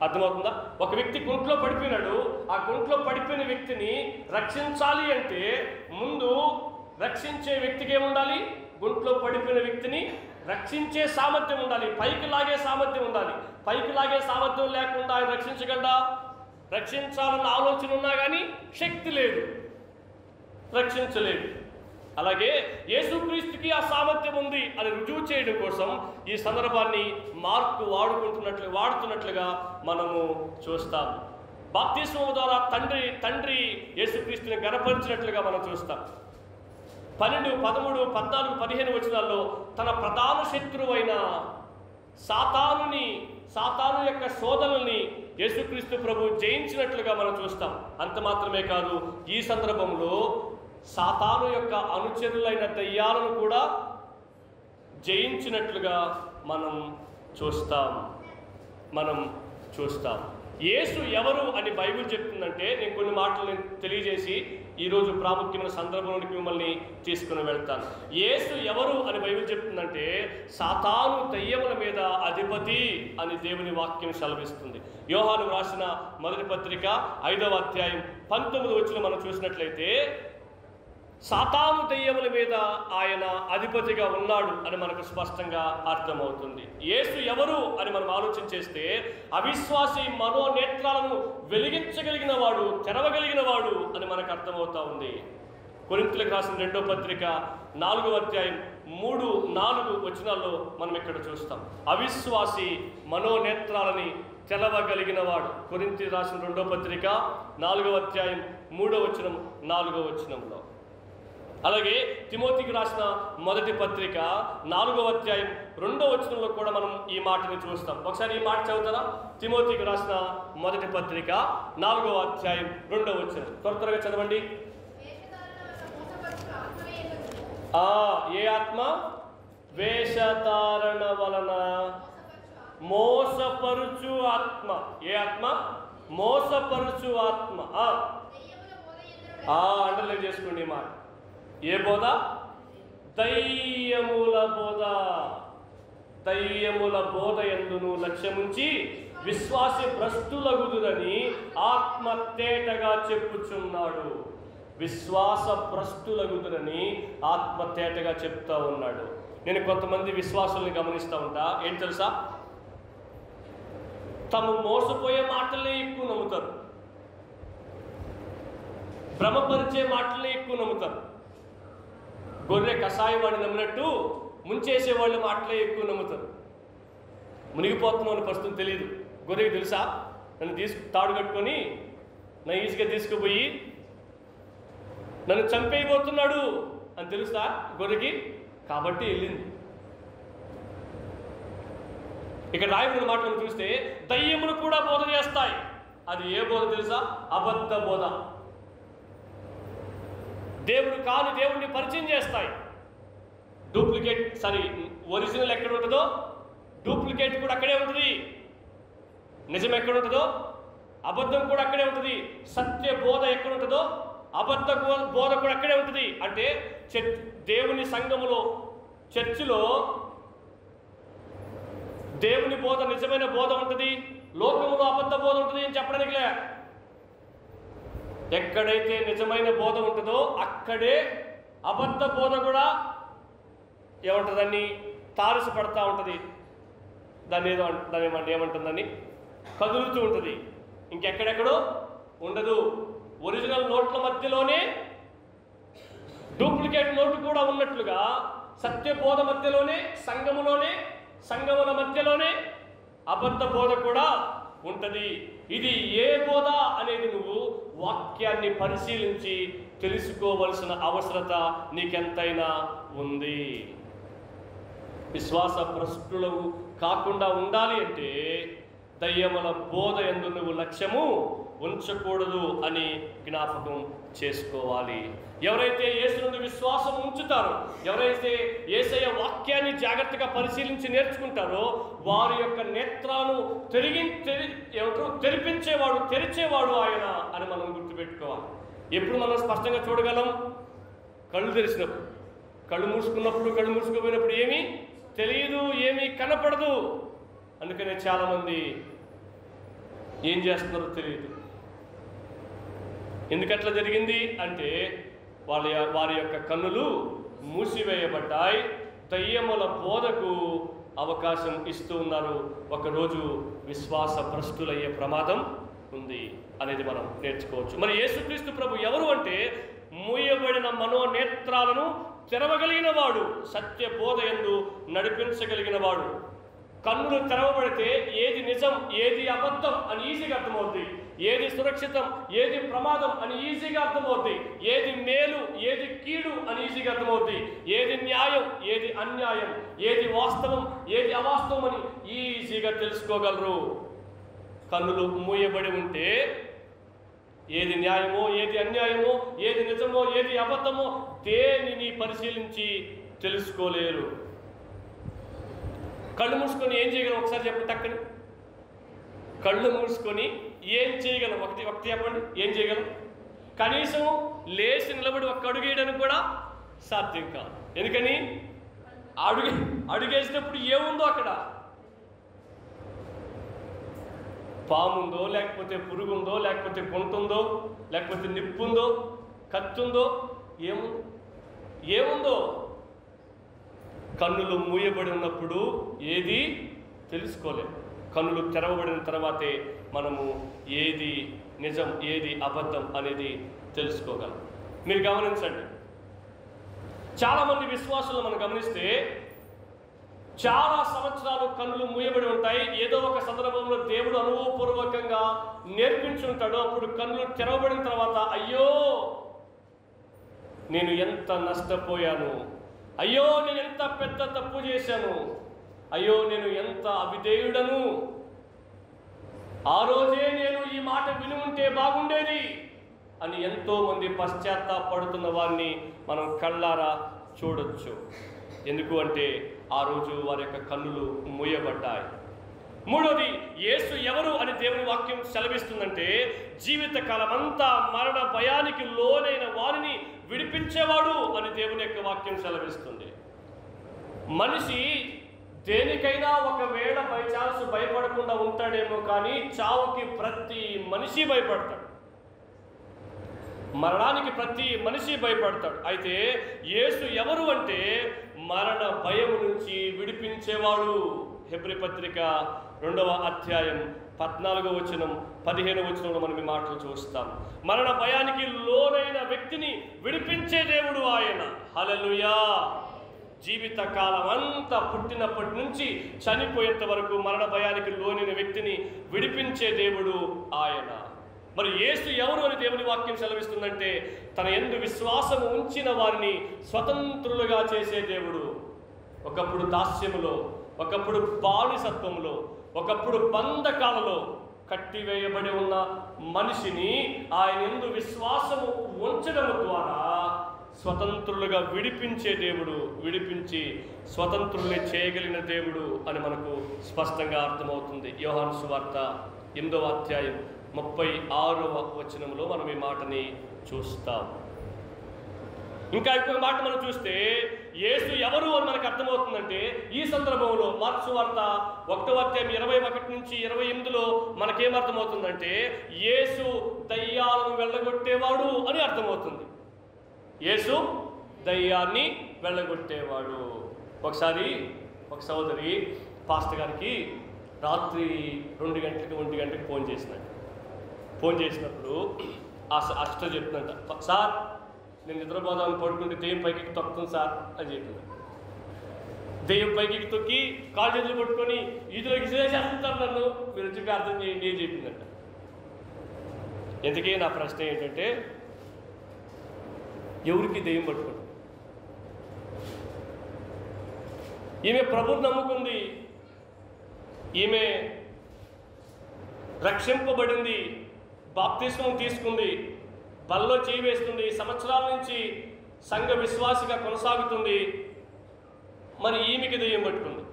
అర్థమవుతుందా? ఒక వ్యక్తి గుంట్లో పడిపోయినాడు, ఆ గుంట్లో పడిపోయిన వ్యక్తిని రక్షించాలి అంటే ముందు రక్షించే వ్యక్తికి ఏముండాలి? గుంట్లో పడిపోయిన వ్యక్తిని రక్షించే సామర్థ్యం ఉండాలి, పైకి లాగే సామర్థ్యం ఉండాలి. పైకి లాగే సామర్థ్యం లేకుండా ఆయన రక్షించగలడా? రక్షించాలన్న ఆలోచన ఉన్నా కానీ శక్తి లేదు, రక్షించలేదు. అలాగే యేసుక్రీస్తుకి ఆ సామర్థ్యం ఉంది అని రుజువు చేయడం కోసం ఈ సందర్భాన్ని మార్కు వాడుతున్నట్లుగా మనము చూస్తాం. బాప్తిస్మం ద్వారా తండ్రి యేసుక్రీస్తుని గణపరిచినట్లుగా మనం చూస్తాం. 12, 13, 14, 15 వచనాల్లో తన ప్రధాన శత్రువైన సాతాను యొక్క శోధనల్ని యేసుక్రీస్తు ప్రభు జయించినట్లుగా మనం చూస్తాం. అంత మాత్రమే కాదు, ఈ సందర్భంలో సాతాను యొక్క అనుచరులైన దయ్యాలను కూడా జయించినట్లుగా మనం చూస్తాం. యేసు ఎవరు అని బైబిల్ చెప్తుందంటే, నేను కొన్ని మాటలు తెలియజేసి ఈరోజు ప్రాముఖ్యమైన సందర్భంలోకి మిమ్మల్ని తీసుకుని వెళ్తాను. యేసు ఎవరు అని బైబిల్ చెప్తుందంటే, సాతాను దయ్యముల మీద అధిపతి అని దేవుని వాక్యం సెలవిస్తుంది. యోహాను రాసిన మొదటి పత్రిక 5వ అధ్యాయం 19 వచనం మనం చూసినట్లయితే, సాతాను దయ్యముల మీద ఆయన అధిపతిగా ఉన్నాడు అని మనకు స్పష్టంగా అర్థమవుతుంది. యేసు ఎవరు అని మనం ఆలోచన చేస్తే, అవిశ్వాసి మనోనేత్రాలను వెలిగించగలిగిన వాడు, తెరవగలిగిన వాడు అని మనకు అర్థమవుతా ఉంది. కొరింథీయులకు రాసిన 2వ పత్రిక 4వ అధ్యాయం 3, 4 వచనాల్లో మనం ఇక్కడ చూస్తాం. అవిశ్వాసి మనోనేత్రాలని తెరవగలిగిన వాడు. కొరింథీయులకు రాసిన 2వ పత్రిక 4వ అధ్యాయం 3వ వచనం, 4వ వచనంలో. అలాగే తిమోతికి రాసిన మొదటి పత్రిక 4వ అధ్యాయం 2వ వచనంలో కూడా మనం ఈ మాటని చూస్తాం. ఒకసారి ఈ మాట చదువుతారా? తిమోతికి రాసిన మొదటి పత్రిక 4వ అధ్యాయం 2వ వచనం త్వరగా చదవండి. ఏ ఆత్మ? వేషధారణ వలన మోసపరుచు ఆత్మ. ఏ ఆత్మ? మోసపరుచు ఆత్మ. అండర్లైన్ చేసుకోండి ఈ మాట. ఏ బోధ? దయ్యముల బోధ. దయ్యముల బోధ యందును లక్ష్యముంచి విశ్వాసి భ్రష్టులగుదురని ఆత్మ తేటగా చెప్పుచున్నాడు. విశ్వాస భ్రష్టులగుదురని ఆత్మ తేటగా చెప్తా ఉన్నాడు. నేను కొంతమంది విశ్వాసుల్ని గమనిస్తూ ఉంటా. ఏంటి తెలుసా? తాము మోసపోయే మాటలే ఎక్కువ నమ్ముతారు, భ్రమపరిచే మాటలే ఎక్కువ నమ్ముతారు. గొర్రె కషాయం వాడిని నమ్మినట్టు ముంచేసే వాళ్ళ మాటలే ఎక్కువ నమ్ముతారు. మునిగిపోతున్నావు అని ప్రస్తుతం తెలియదు. గొర్రెకి తెలుసా నన్ను తాడు కట్టుకొని నా ఈజీగా తీసుకుపోయి నన్ను చంపేయబోతున్నాడు అని తెలుసా గొర్రెకి? కాబట్టి వెళ్ళింది. ఇక్కడ రాయబడిన మాటలను చూస్తే దయ్యములు కూడా బోధ చేస్తాయి. అది ఏ బోధ తెలుసా? అబద్ధ బోధ. దేవుడు కాని దేవుడిని పరిచయం చేస్తాయి. ఒరిజినల్ ఎక్కడ ఉంటుందో డూప్లికేట్ కూడా అక్కడే ఉంటుంది. నిజం ఎక్కడ ఉంటుందో అబద్ధం కూడా అక్కడే ఉంటుంది. సత్య బోధ ఎక్కడ ఉంటుందో అబద్ధ బోధ కూడా అక్కడే ఉంటుంది. అంటే దేవుని సంఘములో, చర్చిలో దేవుని బోధ నిజమైన బోధ ఉంటుంది, లోకములో అబద్ధ బోధ ఉంటుంది అని చెప్పడానికిలే. ఎక్కడైతే నిజమైన బోధ ఉంటుందో అక్కడే అబద్ధ బోధ కూడా ఏమంటుందని తారసపడతా ఉంటుంది. దాన్ని ఏమంటుందని కదులుతూ ఉంటుంది, ఇంకెక్కడెక్కడో ఉండదు. ఒరిజినల్ నోట్ల మధ్యలోనే డూప్లికేట్ నోటు కూడా ఉన్నట్లుగా సత్యబోధ మధ్యలోనే, సంఘముల మధ్యలోనే అబద్ధ బోధ కూడా ఉంటుంది. ఇది ఏ బోధ అనేది నువ్వు వాక్యాన్ని పరిశీలించి తెలుసుకోవలసిన అవసరత నీకెంతైనా ఉంది. విశ్వాస భ్రష్టులు కాకుండా ఉండాలి అంటే దయ్యముల బోధ యందు నువ్వు లక్ష్యము ఉంచకూడదు అని జ్ఞాపకం చేసుకోవాలి. ఎవరైతే యేసు నందు విశ్వాసం ఉంచుతారో, ఎవరైతే యేసయ్య వాక్యాన్ని జాగ్రత్తగా పరిశీలించి నేర్చుకుంటారో వారి యొక్క నేత్రాలను తెరిచేవాడు ఆయన అని మనం గుర్తుపెట్టుకోవాలి. ఎప్పుడు మనం స్పష్టంగా చూడగలం? కళ్ళు తెరిచినప్పుడు. కళ్ళు మూసుకోపోయినప్పుడు ఏమీ తెలియదు, ఏమీ కనపడదు. అందుకనే చాలామంది ఏం చేస్తున్నారో తెలియదు. ఎందుకట్లా జరిగింది అంటే వారి యొక్క కన్నులు మూసివేయబడ్డాయి, దయ్యముల బోధకు అవకాశం ఇస్తూ ఉన్నారు. ఒకరోజు విశ్వాస భ్రష్టులయ్యే ప్రమాదం ఉంది అనేది మనం నేర్చుకోవచ్చు. మరి యేసుక్రీస్తు ప్రభు ఎవరు అంటే మూయబడిన మనోనేత్రాలను తెరవగలిగిన వాడు, సత్య బోధ యందు నడిపించగలిగిన వాడు. కన్నులు తెరవబడితే ఏది నిజం, ఏది అబద్ధం అని ఈజీగా అర్థమవుద్ది, ఏది సురక్షితం, ఏది ప్రమాదం అని ఈజీగా అర్థమవుద్ది, ఏది మేలు, ఏది కీడు అని ఈజీగా అర్థమవుద్ది, ఏది న్యాయం, ఏది అన్యాయం, ఏది వాస్తవం, ఏది అవాస్తవం అని ఈజీగా తెలుసుకోగలరు. కన్నులు మూయబడి ఉంటే ఏది న్యాయమో, ఏది అన్యాయమో, ఏది నిజమో, ఏది అబద్ధమో దేనిని పరిశీలించి తెలుసుకోలేరు. కళ్ళు మూసుకొని ఏం చేయగలం ఒకసారి చెప్పండి. టక్కని కళ్ళు మూసుకొని ఏం చేయగలం? ఒకటి చెప్పండి, ఏం చేయగలం? కనీసం లేచి నిలబడి ఒక్క అడుగు వేయడానికి కూడా సాధ్యం కాదు. ఎందుకని? అడుగేసినప్పుడు ఏముందో అక్కడ, పాముందో, లేకపోతే పురుగుందో, లేకపోతే గుంటుందో, లేకపోతే నిప్పుందో, కత్తుందో, ఏముందో. కన్నులు మూయబడి ఉన్నప్పుడు ఏది తెలుసుకోలేము. కన్నులు తెరవబడిన తర్వాతే మనము ఏది నిజం, ఏది అబద్ధం అనేది తెలుసుకోగలం. మీరు గమనించండి, చాలామంది విశ్వాసులను మనం గమనిస్తే చాలా సంవత్సరాలు కన్నులు మూయబడి ఉంటాయి. ఏదో ఒక సందర్భంలో దేవుడు అనుభవపూర్వకంగా నేర్పించుంటాడు. అప్పుడు కన్నులు తెరవబడిన తర్వాత అయ్యో నేను ఎంత నష్టపోయాను, అయ్యో నేను ఎంత పెద్ద తప్పు చేశాను, అయ్యో నేను ఎంత అవిధేయుడను, ఆ రోజే నేను ఈ మాట విని ఉంటే బాగుండేది అని ఎంతోమంది పశ్చాత్తాపడుతున్న వారిని మనం కళ్ళారా చూడొచ్చు. ఎందుకు అంటే ఆ రోజు వారి యొక్క కన్నులు మూయబడ్డాయి. మూడోది, యేసు ఎవరు అని దేవుని వాక్యం సెలవిస్తుందంటే జీవితకాలం అంతా మరణ భయానికి లోనైన వారిని విడిపించేవాడు అని దేవుని యొక్క వాక్యం సెలవిస్తుంది. మనిషి దేనికైనా ఒకవేళ బై ఛాన్స్ భయపడకుండా ఉంటాడేమో, కానీ చావుకి ప్రతి మనిషి భయపడతాడు, మరణానికి ప్రతి మనిషి భయపడతాడు. అయితే యేసు ఎవరు అంటే మరణ భయం నుంచి విడిపించేవాడు. హెబ్రీ పత్రిక 2వ అధ్యాయం 14వ వచనం 15వ వచనంలో మనం ఈ మాటలు చూస్తాం. మరణ భయానికి లోనైన వ్యక్తిని విడిపించే దేవుడు ఆయన. హల్లెలూయా. జీవితకాలం అంతా పుట్టినప్పటి నుంచి చనిపోయేంత వరకు మరణ భయానికి లోనైన వ్యక్తిని విడిపించే దేవుడు ఆయన. మరి యేసు ఎవరు అని దేవుని వాక్యం సెలవిస్తుందంటే తన యందు విశ్వాసము ఉంచిన వారిని స్వతంత్రులుగా చేసే దేవుడు. ఒకప్పుడు దాస్యములో, ఒకప్పుడు బానిసత్వంలో, ఒకప్పుడు బంధకాలలో కట్టివేయబడి ఉన్న మనిషిని ఆయన యందు విశ్వాసము ఉంచడం ద్వారా స్వతంత్రులుగా విడిపించే దేవుడు, విడిపించి స్వతంత్రుల్ని చేయగలిగిన దేవుడు అని మనకు స్పష్టంగా అర్థమవుతుంది. యోహాను సువార్త 8వ అధ్యాయం 36వ వచనంలో మనం ఈ మాటని చూస్తాం. ఇంకా ఇంకొక మాట మనం చూస్తే యేసు ఎవరు అని మనకు అర్థమవుతుందంటే ఈ సందర్భంలో మార్క్స్ వార్త 1వ అధ్యాయం 21 నుంచి 28లో మనకేమర్థమవుతుందంటే యేసు దయ్యాలను వెళ్ళగొట్టేవాడు అని అర్థమవుతుంది. యేసు దయ్యాన్ని వెళ్ళగొట్టేవాడు. ఒకసారి ఒక సహోదరి పాస్టర్ గారికి రాత్రి 2 గంటలకు 1 గంటలకు ఫోన్ చేసినట్టు. ఫోన్ చేసినప్పుడు ఆ సిస్టర్ చెప్తుందంట, సార్ నేను నిద్రపోదామని పడుకుంటే దెయ్యం పైకి తొక్కుతుంది సార్ అని చెప్పింది. దెయ్యం పైకి తొక్కి కాళ్ళు చేతులు పట్టుకొని ఈదులోకి చేసేస్తుంటారు నన్ను, మీరు చెప్పి అర్థం చేయండి అని చెప్పిందంట. ఎందుకే నా ప్రశ్న ఏంటంటే ఎవరికి దెయ్యం పట్టుకుంటుంది? ఈమె ప్రభువుని నమ్ముకుంది, ఈమె రక్షింపబడింది, బాప్తిస్మం తీసుకుంది, బల్లో చేయి వేస్తుంది, సంవత్సరాల నుంచి సంఘ విశ్వాసిగా కొనసాగుతుంది. మరి ఈమెకి దెయ్యం పట్టుకుంది.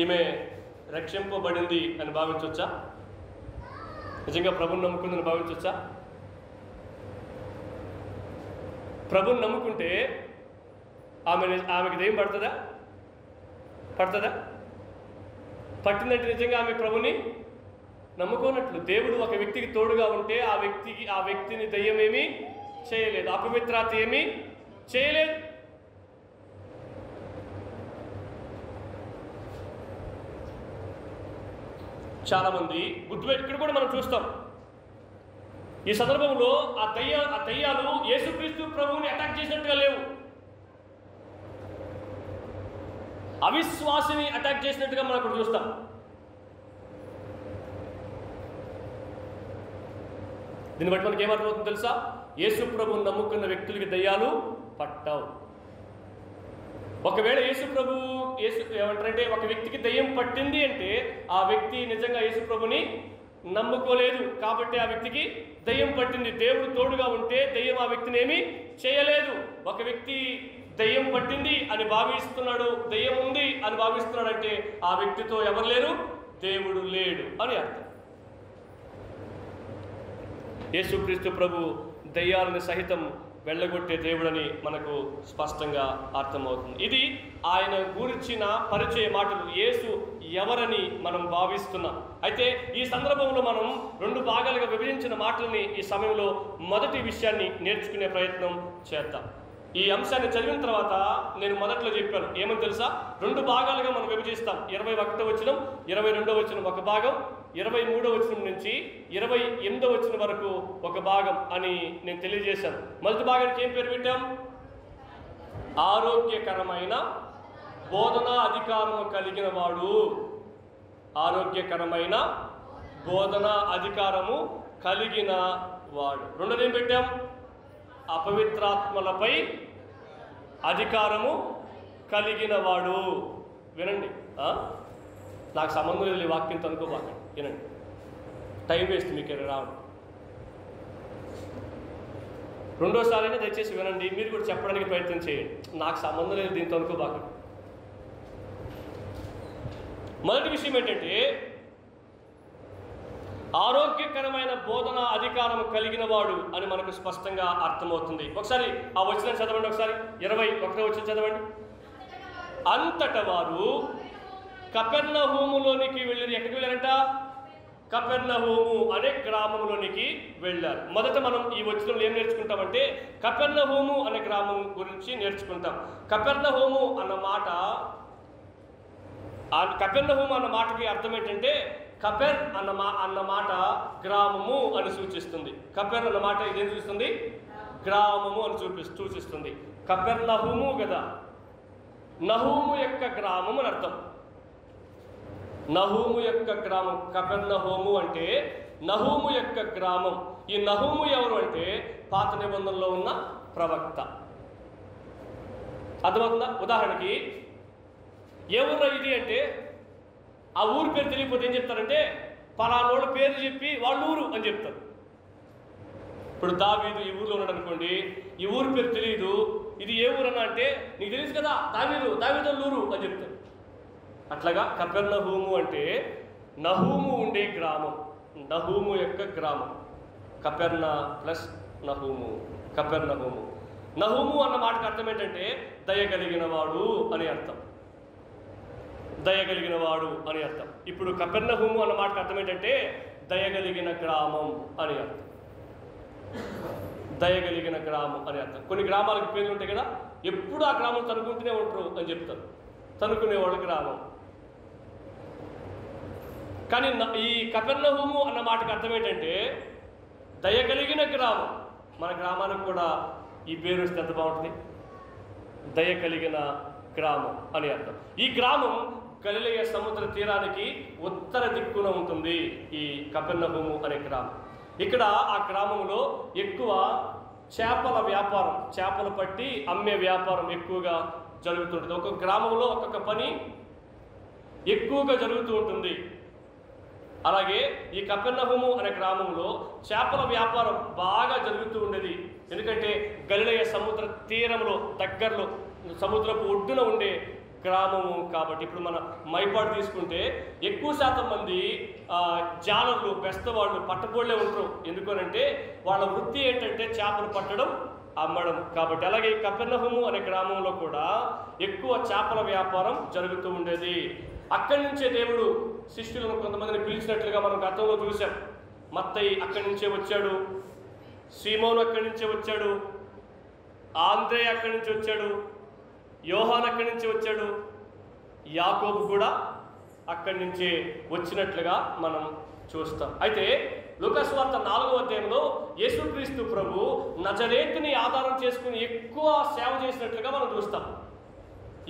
ఈమె రక్షింపబడింది అని భావించవచ్చా? నిజంగా ప్రభుని నమ్ముకుందని భావించవచ్చా? ప్రభుని నమ్ముకుంటే ఆమెకి దెయ్యం పడుతుందా? పడుతుందా? పట్టిందంటే నిజంగా ఆమె ప్రభుని నమ్ముకోనట్లు. దేవుడు ఒక వ్యక్తికి తోడుగా ఉంటే ఆ వ్యక్తిని దయ్యం ఏమీ చేయలేదు, అపవిత్రత ఏమీ చేయలేదు. చాలామంది ఇక్కడ కూడా మనం చూస్తాం. ఈ సందర్భంలో ఆ దయ్యాలు యేసుక్రీస్తు ప్రభువుని అటాక్ చేసినట్టుగా లేవు, అవిశ్వాసిని అటాక్ చేసినట్టుగా మనం అక్కడ చూస్తాం. దీన్ని బట్టి మనకి ఏమర్థమవుతుందో తెలుసా? యేసు ప్రభువుని నమ్ముకున్న వ్యక్తులకి దయ్యాలు పట్టవు. ఒకవేళ యేసు ఏమంటారంటే ఒక వ్యక్తికి దయ్యం పట్టింది అంటే ఆ వ్యక్తి నిజంగా యేసు ప్రభుని నమ్ముకోలేదు కాబట్టి ఆ వ్యక్తికి దయ్యం పట్టింది. దేవుడు తోడుగా ఉంటే దయ్యం ఆ వ్యక్తిని ఏమీ చేయలేదు. ఒక వ్యక్తి దయ్యం పట్టింది అని భావిస్తున్నాడు, దయ్యం ఉంది అని భావిస్తున్నాడు అంటే ఆ వ్యక్తితో ఎవరు లేరు? దేవుడు లేడు అని అర్థం. యేసుక్రీస్తు ప్రభు దయ్యాలను సహితం వెళ్ళగొట్టే దేవుడని మనకు స్పష్టంగా అర్థమవుతుంది. ఇది ఆయన గురించిన పరిచయ మాటలు, యేసు ఎవరని మనం భావిస్తున్నాం. అయితే ఈ సందర్భంలో మనం 2 భాగాలుగా విభజించిన మాటల్ని ఈ సమయంలో మొదటి విషయాన్ని నేర్చుకునే ప్రయత్నం చేద్దాం. ఈ అంశాన్ని చదివిన తర్వాత నేను మొదట్లో చెప్పాను ఏమని తెలుసా? 2 భాగాలుగా మనం విభజిస్తాం. 21వ వచనం 22వ వచనం ఒక భాగం, 23వ వచనం నుంచి 28వ వచనం వరకు ఒక భాగం అని నేను తెలియజేశాను. మొదటి భాగానికి ఏం పేరు పెట్టాం? ఆరోగ్యకరమైన బోధనా అధికారము కలిగిన వాడు. ఆరోగ్యకరమైన బోధనా అధికారము కలిగిన వాడు. రెండోది ఏం పెట్టాం? అపవిత్రాత్మలపై అధికారము కలిగిన వాడు. వినండి, నాకు సంబంధం లేదు ఈ వాక్యంతో అనుకోబాకండి, వినండి, టైం వేస్ట్ మీకు రావడం. రెండోసారైనా దయచేసి వినండి, మీరు కూడా చెప్పడానికి ప్రయత్నం చేయండి. నాకు సంబంధం లేదు దీంతో అనుకోబాకండి. మొదటి విషయం ఏంటంటే ఆరోగ్యకరమైన బోధన అధికారం కలిగిన వాడు అని మనకు స్పష్టంగా అర్థమవుతుంది. ఒకసారి ఆ వచనం చదవండి, ఒకసారి 21వ వచనం చదవండి. అంతటా వారు కపెర్నహూములోనికి వెళ్ళారు. ఎక్కడికి వెళ్ళారంట? కపెర్నహూము అనే గ్రామంలోనికి వెళ్ళారు. మొదట మనం ఈ వచనంలో ఏం నేర్చుకుంటామంటే కపెర్నహూము అనే గ్రామం గురించి నేర్చుకుంటాం. కపెర్నహూము అన్న మాటకి అర్థం ఏంటంటే కపెర్ అన్న మాట గ్రామము అని సూచిస్తుంది. కపెర్ అన్న మాట ఇదేం సూచిస్తుంది? గ్రామము అని సూచిస్తుంది. కపెర్నహూము కదా, నహూము యొక్క గ్రామం అని అర్థం. నహూము యొక్క గ్రామం కపెర్నహూము అంటే నహూము యొక్క గ్రామం. ఈ నహూము ఎవరు అంటే పాత నిబంధనలో ఉన్న ప్రవక్త. అర్థమవుతుందా? ఉదాహరణకి ఏ ఊరు ఇది అంటే ఆ ఊరి పేరు తెలియకపోతే ఏం చెప్తారంటే పలానోళ్ళ పేరు చెప్పి వాళ్ళ ఊరు అని చెప్తారు. ఇప్పుడు దావీదు ఈ ఊరిలో ఉన్నాడు అనుకోండి, ఈ ఊరి పేరు తెలియదు, ఇది ఏ ఊరన్నా అంటే నీకు తెలుసు కదా దావీదు ఊరు అని చెప్తారు. అట్లాగా కపెర్నహూము అంటే నహూము ఉండే గ్రామం, నహూము యొక్క గ్రామం. కపెర్నా ప్లస్ నహూము, కపెర్నహూము. నహూము అన్న మాటకు అర్థం ఏంటంటే దయగలిగిన వాడు అని అర్థం. దయగలిగిన వాడు అని అర్థం. ఇప్పుడు కపెర్నహూము అన్న మాటకు అర్థం ఏంటంటే దయగలిగిన గ్రామం అని అర్థం. దయగలిగిన గ్రామం అని అర్థం. కొన్ని గ్రామాలకు పేర్లు ఉంటాయి కదా, ఎప్పుడు ఆ గ్రామం తనుకుంటూనే ఉంటారు అని చెప్తారు. తనుకునేవాడు గ్రామం. కానీ ఈ కపెర్నహూము అన్న మాటకు అర్థం ఏంటంటే దయగలిగిన గ్రామం. మన గ్రామానికి కూడా ఈ పేరు వస్తే ఎంత బాగుంటుంది, దయ కలిగిన గ్రామం అని అర్థం. ఈ గ్రామం గలిలయ సముద్ర తీరానికి ఉత్తర దిక్కున ఉంటుంది. ఈ కపెర్నహూము అనే గ్రామం. ఇక్కడ ఆ గ్రామంలో ఎక్కువ చేపల వ్యాపారం, చేపలు పట్టి అమ్మే వ్యాపారం ఎక్కువగా జరుగుతుంటుంది. ఒక్కొక్క గ్రామంలో ఒక్కొక్క పని ఎక్కువగా జరుగుతూ ఉంటుంది. అలాగే ఈ కపెర్నహూము అనే గ్రామంలో చేపల వ్యాపారం బాగా జరుగుతూ ఉండేది. ఎందుకంటే గలిలయ సముద్ర తీరంలో దగ్గరలో సముద్రపు ఒడ్డున ఉండే గ్రామము కాబట్టి. ఇప్పుడు మన మైపాడు తీసుకుంటే ఎక్కువ శాతం మంది జాలర్లు, బెస్తవాళ్ళు, పట్టబోళ్లే ఉంటారు. ఎందుకనంటే వాళ్ళ వృత్తి ఏంటంటే చేపలు పట్టడం, అమ్మడం కాబట్టి. అలాగే కపెర్నహూము అనే గ్రామంలో కూడా ఎక్కువ చేపల వ్యాపారం జరుగుతూ ఉండేది. అక్కడి నుంచే దేవుడు శిష్యులను కొంతమందిని పిలిచినట్లుగా మనం గతంలో చూసాం. మత్తయి అక్కడి నుంచే వచ్చాడు, సీమోను అక్కడి నుంచే వచ్చాడు, ఆంద్రే అక్కడి నుంచి వచ్చాడు, యోహాన్ అక్కడి నుంచి వచ్చాడు, యాకోబు కూడా అక్కడి నుంచే వచ్చినట్లుగా మనం చూస్తాం. అయితే లూకాసు వార్త 4వ అధ్యాయంలో యేసుక్రీస్తు ప్రభు నజరేతుని ఆధారం చేసుకుని ఎక్కువ సేవ చేసినట్లుగా మనం చూస్తాం.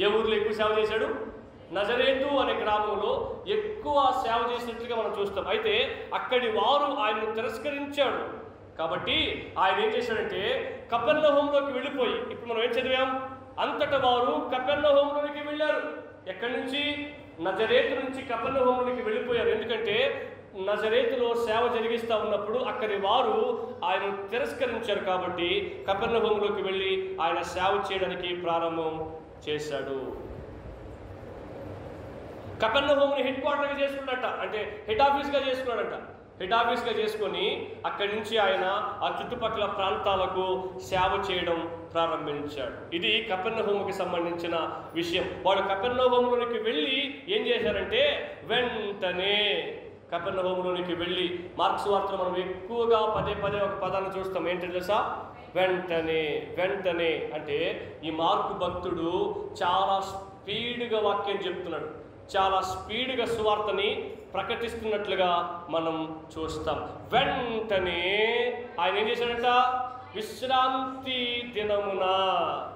ఏ ఊర్లో ఎక్కువ సేవ చేశాడు? నజరేతు అనే గ్రామంలో ఎక్కువ సేవ చేసినట్లుగా మనం చూస్తాం. అయితే అక్కడి వారు ఆయనను తిరస్కరించాడు కాబట్టి ఆయన ఏం చేశాడంటే కపెర్నహూములోకి వెళ్ళిపోయి, ఇప్పుడు మనం ఏం చదివాం, అంతటా వారు కపెర్నహూములోకి వెళ్ళారు. ఎక్కడి నుంచి? నజరేతు నుంచి కపెర్నహూములోకి వెళ్ళిపోయారు. ఎందుకంటే నజరేతులో సేవ జరిగిస్తూ ఉన్నప్పుడు అక్కడి వారు ఆయనను తిరస్కరించారు కాబట్టి కపెర్నహూములోకి వెళ్ళి ఆయన సేవ చేయడానికి ప్రారంభం చేశాడు. కపెర్నహూముని హెడ్ క్వార్టర్గా చేసుకున్నట్ట, అంటే హెడ్ ఆఫీస్గా చేసుకున్నాడంట. హెడ్ ఆఫీస్గా చేసుకొని అక్కడి నుంచి ఆయన ఆ చుట్టుపక్కల ప్రాంతాలకు సేవ చేయడం ప్రారంభించాడు. ఇది కపెర్నహూముకి సంబంధించిన విషయం. వాళ్ళు కపెర్నహూములోనికి వెళ్ళి ఏం చేశారంటే వెంటనే కపెర్నహూములోనికి వెళ్ళి, మార్క్స్ వార్తలో మనం ఎక్కువగా పదే పదే ఒక పదాన్ని చూస్తాం. ఏంటంటే తెలుసా? వెంటనే. వెంటనే అంటే ఈ మార్కు భక్తుడు చాలా స్పీడ్గా వాక్యం చెప్తున్నాడు, చాలా స్పీడ్గా సువార్తని ప్రకటిస్తున్నట్లుగా మనం చూస్తాం. వెంటనే ఆయన ఏం చేశాడంట? విశ్రాంతి దినమున.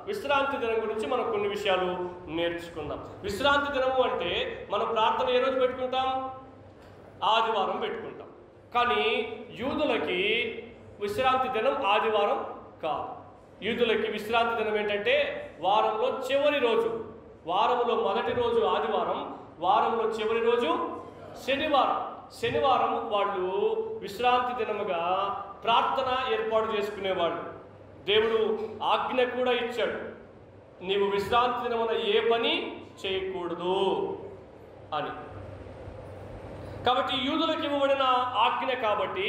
విశ్రాంతి దినం గురించి మనం కొన్ని విషయాలు నేర్చుకుందాం. విశ్రాంతి దినము అంటే మనం ప్రార్థన ఏ రోజు పెట్టుకుంటాం? ఆదివారం పెట్టుకుంటాం. కానీ యూదులకి విశ్రాంతి దినం ఆదివారం కాదు. యూదులకి విశ్రాంతి దినం ఏంటంటే వారంలో చివరి రోజు. వారంలో మొదటి రోజు ఆదివారం, వారంలో చివరి రోజు శనివారం. శనివారం వాళ్ళు విశ్రాంతి దినముగా ప్రార్థన ఏర్పాటు చేసుకునేవాళ్ళు. దేవుడు ఆజ్ఞ కూడా ఇచ్చాడు, నీవు విశ్రాంతి దినమున ఏ పని చేయకూడదు అని. కాబట్టి యూదులకు ఇవ్వబడిన ఆజ్ఞ కాబట్టి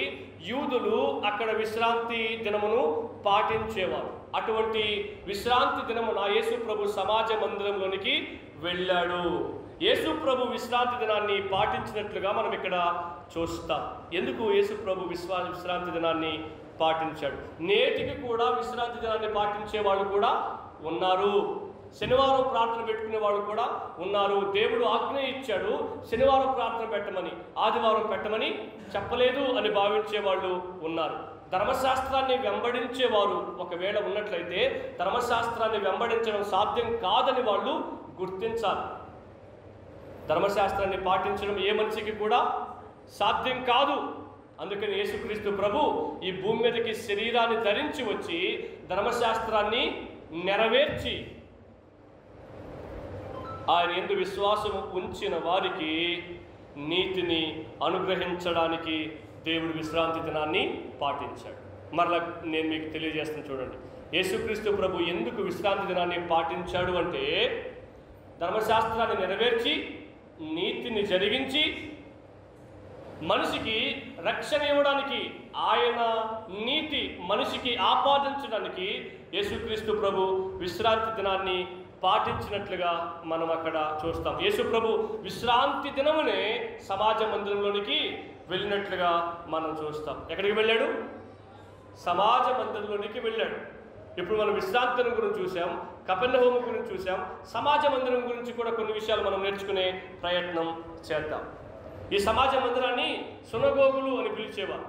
యూదులు అక్కడ విశ్రాంతి దినమును పాటించేవారు. అటువంటి విశ్రాంతి దినమున యేసు ప్రభు సమాజ మందిరంలోనికి వెళ్ళాడు. యేసు ప్రభు విశ్రాంతి దినాన్ని పాటించినట్లుగా మనం ఇక్కడ చూస్తాం. ఎందుకు యేసు ప్రభు విశ్రాంతి దినాన్ని పాటించాడు? నేటికి కూడా విశ్రాంతి దినాన్ని పాటించే వాళ్ళు కూడా ఉన్నారు. శనివారం ప్రార్థన పెట్టుకునే వాళ్ళు కూడా ఉన్నారు. దేవుడు ఆజ్ఞ ఇచ్చాడు శనివారం ప్రార్థన పెట్టమని, ఆదివారం పెట్టమని చెప్పలేదు అని భావించే వాళ్ళు ఉన్నారు. ధర్మశాస్త్రాన్ని వెంబడించేవారు ఒకవేళ ఉన్నట్లయితే ధర్మశాస్త్రాన్ని వెంబడించడం సాధ్యం కాదని వాళ్ళు గుర్తించాలి. ధర్మశాస్త్రాన్ని పాటించడం ఏ మనిషికి కూడా సాధ్యం కాదు. అందుకని యేసుక్రీస్తు ప్రభు ఈ భూమి మీదకి శరీరాన్ని ధరించి వచ్చి ధర్మశాస్త్రాన్ని నెరవేర్చి ఆయన యందు విశ్వాసం ఉంచిన వారికి నీతిని అనుగ్రహించడానికి దేవుడు విశ్రాంతి దినాన్ని పాటించాడు. మరలా నేను మీకు తెలియజేస్తాను చూడండి. యేసుక్రీస్తు ప్రభు ఎందుకు విశ్రాంతి దినాన్ని పాటించాడు అంటే ధర్మశాస్త్రాన్ని నెరవేర్చి నీతిని జరిగించి మనిషికి రక్షణ ఇవ్వడానికి, ఆయన నీతి మనిషికి ఆపాదించడానికి యేసుక్రీస్తు ప్రభు విశ్రాంతి దినాన్ని పాటించినట్లుగా మనం అక్కడ చూస్తాం. యేసు ప్రభు విశ్రాంతి దినమునే సమాజ మందిరంలోనికి వెళ్ళినట్లుగా మనం చూస్తాం. ఎక్కడికి వెళ్ళాడు? సమాజ మందిరంలోనికి వెళ్ళాడు. ఇప్పుడు మనం విశ్రాంతి దినం గురించి చూసాం, కపెర్నహూము గురించి చూసాం. సమాజ మందిరం గురించి కూడా కొన్ని విషయాలు మనం నేర్చుకునే ప్రయత్నం చేద్దాం. ఈ సమాజ మందిరాన్ని సునగోగులు అని పిలిచేవారు.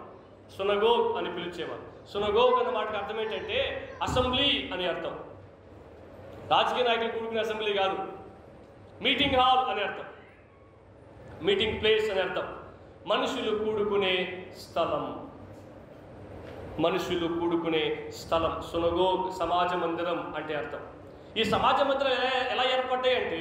సునగోగ్ అని పిలిచేవారు. సునగోగ్ అన్న మాటకు అర్థం ఏంటంటే అసెంబ్లీ అని అర్థం. రాజకీయ నాయకులు కూడుకునే అసెంబ్లీ కాదు, మీటింగ్ హాల్ అని అర్థం, మీటింగ్ ప్లేస్ అని అర్థం. మనుషులు కూడుకునే స్థలం, మనుషులు కూడుకునే స్థలం. సునగోగ్ సమాజ మందిరం అంటే అర్థం. ఈ సమాజ మందిరం ఎలా ఏర్పడ్డాయి అంటే